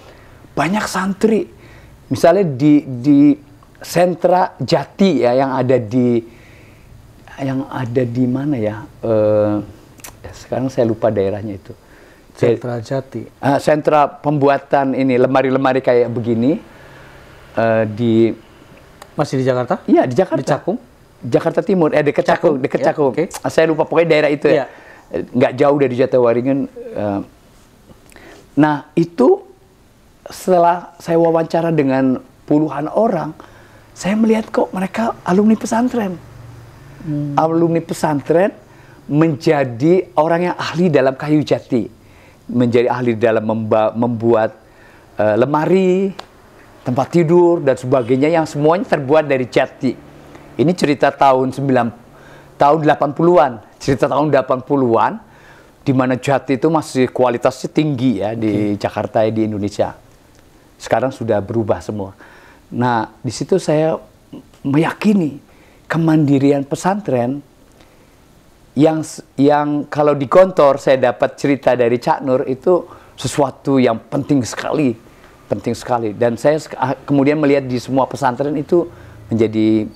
banyak santri, misalnya di sentra Jati ya, yang ada di mana ya? Sekarang saya lupa daerahnya itu. Sentra Jati. Sentra pembuatan ini lemari-lemari kayak begini masih di Jakarta? Iya, di Jakarta. Di Cakung? Jakarta Timur, dekat Cakung, dekat Cakung. Saya lupa pokoknya daerah itu ya. nggak jauh dari Jatiwaringin. Nah itu setelah saya wawancara dengan puluhan orang, saya melihat kok mereka alumni pesantren. Alumni pesantren menjadi orang yang ahli dalam kayu jati, menjadi ahli dalam membuat lemari, tempat tidur dan sebagainya yang semuanya terbuat dari jati. Ini cerita tahun 80-an, cerita tahun 80-an di mana jati itu masih kualitasnya tinggi ya di Jakarta, di Indonesia. Sekarang sudah berubah semua. Nah, di situ saya meyakini kemandirian pesantren yang kalau di kantor saya dapat cerita dari Cak Nur itu sesuatu yang penting sekali, dan saya kemudian melihat di semua pesantren itu menjadi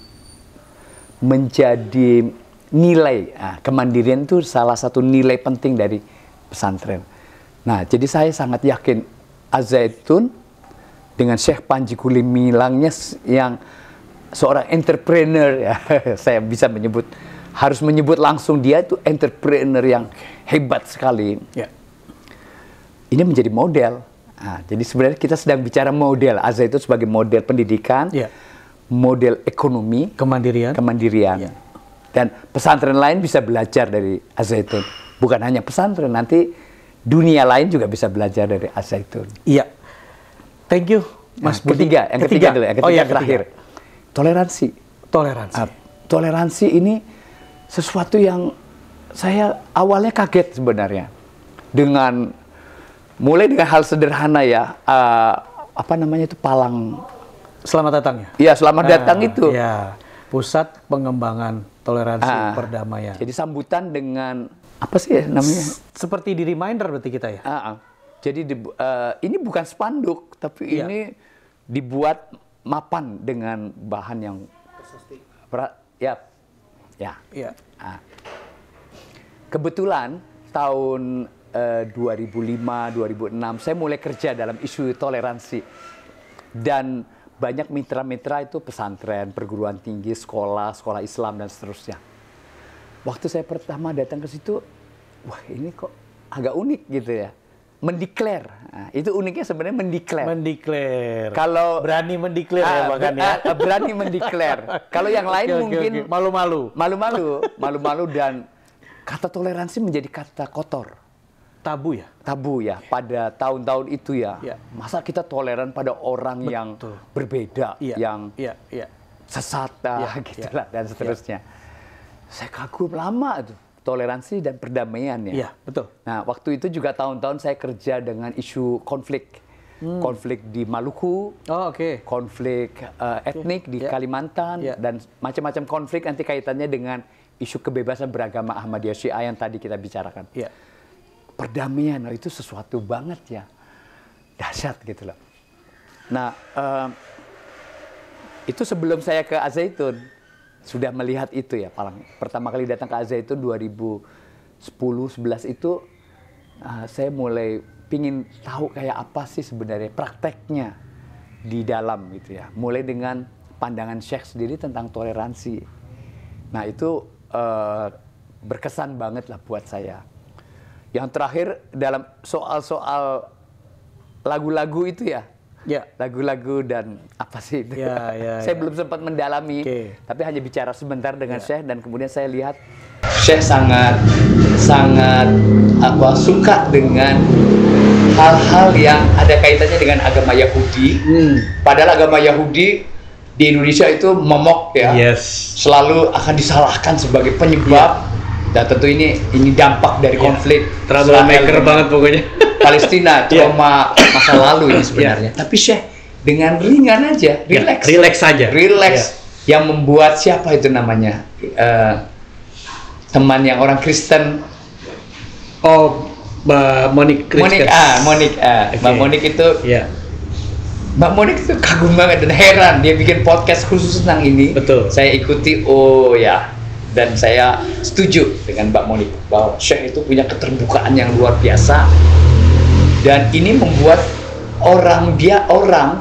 nilai. Nah, kemandirian itu salah satu nilai penting dari pesantren. Nah, jadi saya sangat yakin Az-Zaitun dengan Syekh Panji Gumilangnya yang seorang entrepreneur ya, saya bisa harus menyebut langsung dia itu entrepreneur yang hebat sekali. Ya. Ini menjadi model. Nah, jadi sebenarnya kita sedang bicara model. Az-Zaitun sebagai model pendidikan, ya, model ekonomi, kemandirian. Ya. Dan pesantren lain bisa belajar dari Az-Zaitun. Bukan hanya pesantren, nanti dunia lain juga bisa belajar dari Az-Zaitun. Iya. Thank you, Mas Budi. Yang ketiga terakhir. Toleransi. Toleransi ini sesuatu yang saya awalnya kaget sebenarnya. Mulai dengan hal sederhana ya, apa namanya itu, palang. Selamat datang ya? Iya, selamat datang itu. Ya, Pusat Pengembangan Toleransi Perdamaian. Jadi sambutan dengan, apa sih ya namanya? Seperti di reminder berarti kita ya? Jadi ini bukan spanduk, tapi ini dibuat mapan dengan bahan yang kebetulan tahun 2005-2006 saya mulai kerja dalam isu toleransi, dan banyak mitra-mitra itu pesantren, perguruan tinggi, sekolah Islam dan seterusnya. Waktu saya pertama datang ke situ, wah ini kok agak unik gitu ya. Mendeklar. Nah, itu uniknya sebenarnya mendeklar. Kalau berani mendeklar ya bahkan ya. Berani mendeklar. Kalau yang lain mungkin malu-malu dan kata toleransi menjadi kata kotor. Tabu ya pada tahun-tahun itu ya. Masa kita toleran pada orang yang berbeda, yang sesat gitulah dan seterusnya. Saya kagum lama itu. Toleransi dan perdamaian ya. Iya, betul. Nah, waktu itu juga tahun-tahun saya kerja dengan isu konflik. Konflik di Maluku, konflik etnik di Kalimantan, dan macam-macam konflik nanti kaitannya dengan isu kebebasan beragama Ahmadiyah Syiah yang tadi kita bicarakan. Perdamaian, itu sesuatu banget ya. Dahsyat gitu loh. Nah, itu sebelum saya ke Az-Zaitun. Sudah melihat itu ya, pertama kali datang ke Az-Zaitun 2010-11 itu saya mulai pingin tahu kayak apa sih sebenarnya prakteknya di dalam gitu ya. Mulai dengan pandangan Syekh sendiri tentang toleransi. Nah itu berkesan banget lah buat saya. Yang terakhir dalam soal-soal lagu-lagu itu ya. Lagu-lagu dan apa sih itu? Saya belum sempat mendalami, tapi hanya bicara sebentar dengan Syekh, dan kemudian saya lihat Syekh sangat suka dengan hal-hal yang ada kaitannya dengan agama Yahudi. Padahal agama Yahudi di Indonesia itu momok ya, selalu akan disalahkan sebagai penyebab. Dan tentu ini dampak dari konflik. Troublemaker banget pokoknya. Palestina, trauma masa lalu ini sebenarnya. Tapi Syekh dengan ringan aja, relax saja. Yang membuat siapa itu namanya? Teman yang orang Kristen. Mbak Monik Kristen. Mbak Monik itu. Mbak Monik itu kagum banget dan heran, dia bikin podcast khusus tentang ini. Betul. Saya ikuti, dan saya setuju dengan Mbak Monik bahwa Syekh itu punya keterbukaan yang luar biasa. Dan ini membuat orang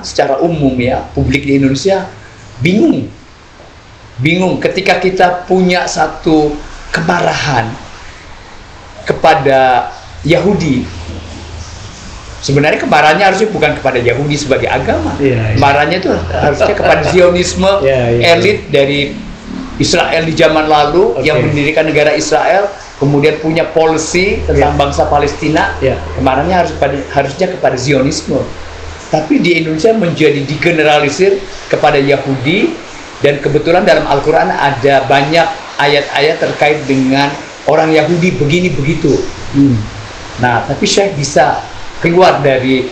secara umum ya, publik di Indonesia bingung ketika kita punya satu kemarahan kepada Yahudi. Sebenarnya kemarahannya harusnya bukan kepada Yahudi sebagai agama. Kemarahannya itu harusnya kepada Zionisme, elit dari Israel di zaman lalu yang mendirikan negara Israel, kemudian punya policy tentang bangsa Palestina. Kemarahannya harusnya kepada Zionisme. Tapi di Indonesia menjadi digeneralisir kepada Yahudi, dan kebetulan dalam Al-Quran ada banyak ayat-ayat terkait dengan orang Yahudi begini begitu. Nah, tapi Syekh bisa keluar dari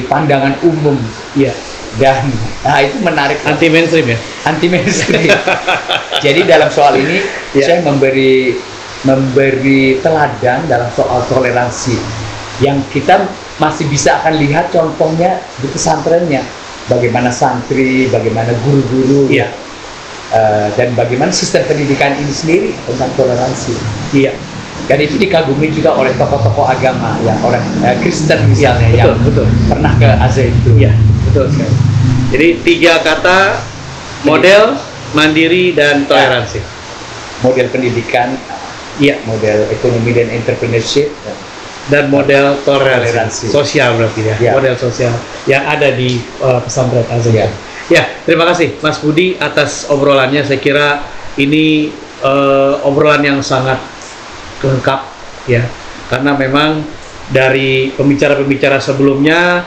pandangan umum, dan itu menarik. Anti mainstream ya? Anti mainstream. Jadi dalam soal ini Syekh memberi teladan dalam soal toleransi yang kita masih bisa akan lihat contohnya di pesantrennya, bagaimana santri, bagaimana guru-guru, dan bagaimana sistem pendidikan ini sendiri tentang toleransi. Dan itu dikagumi juga oleh tokoh-tokoh agama, yang orang Kristen misalnya, yang pernah ke Al-Zaitun. Betul sekali. Jadi 3 kata: model, mandiri, dan toleransi. Model pendidikan, model ekonomi dan entrepreneurship, dan model toleransi sosial berarti model sosial yang ada di pesantren Al-Zaitun. Terima kasih Mas Budi atas obrolannya. Saya kira ini obrolan yang sangat lengkap karena memang dari pembicara-pembicara sebelumnya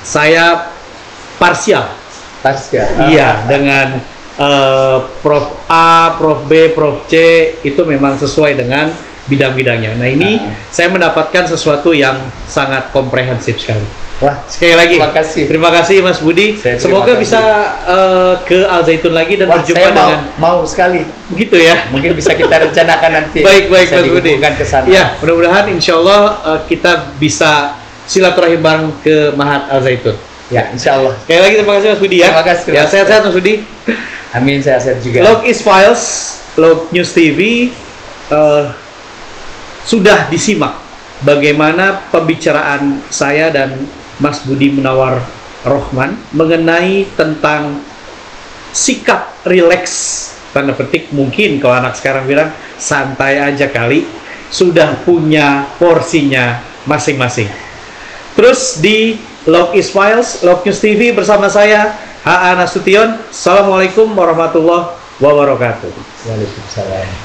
saya parsial dengan Prof A, Prof B, Prof C itu memang sesuai dengan bidang-bidangnya. Nah, ini saya mendapatkan sesuatu yang sangat komprehensif sekali. Wah, sekali lagi terima kasih Mas Budi. Semoga bisa ke Al-Zaitun lagi dan berjumpa dengan mau sekali. Begitu ya. Mungkin bisa kita rencanakan nanti. Baik Mas Budi. Ya, mudah-mudahan insyaallah kita bisa silaturahim bareng ke Mahat Al-Zaitun. Ya, insyaallah. Sekali lagi terima kasih Mas Budi ya. Terima kasih. Ya, sehat-sehat Mas Budi. Amin, sehat-sehat juga. Log is Files, Log News TV sudah disimak bagaimana pembicaraan saya dan Mas Budi Munawar Rohman mengenai tentang sikap rileks, tanda petik, mungkin kalau anak sekarang bilang santai aja kali, sudah punya porsinya masing-masing. Terus di Log is Files, Log News TV bersama saya H.A. Nasution. Assalamualaikum warahmatullahi wabarakatuh. Waalaikumsalam.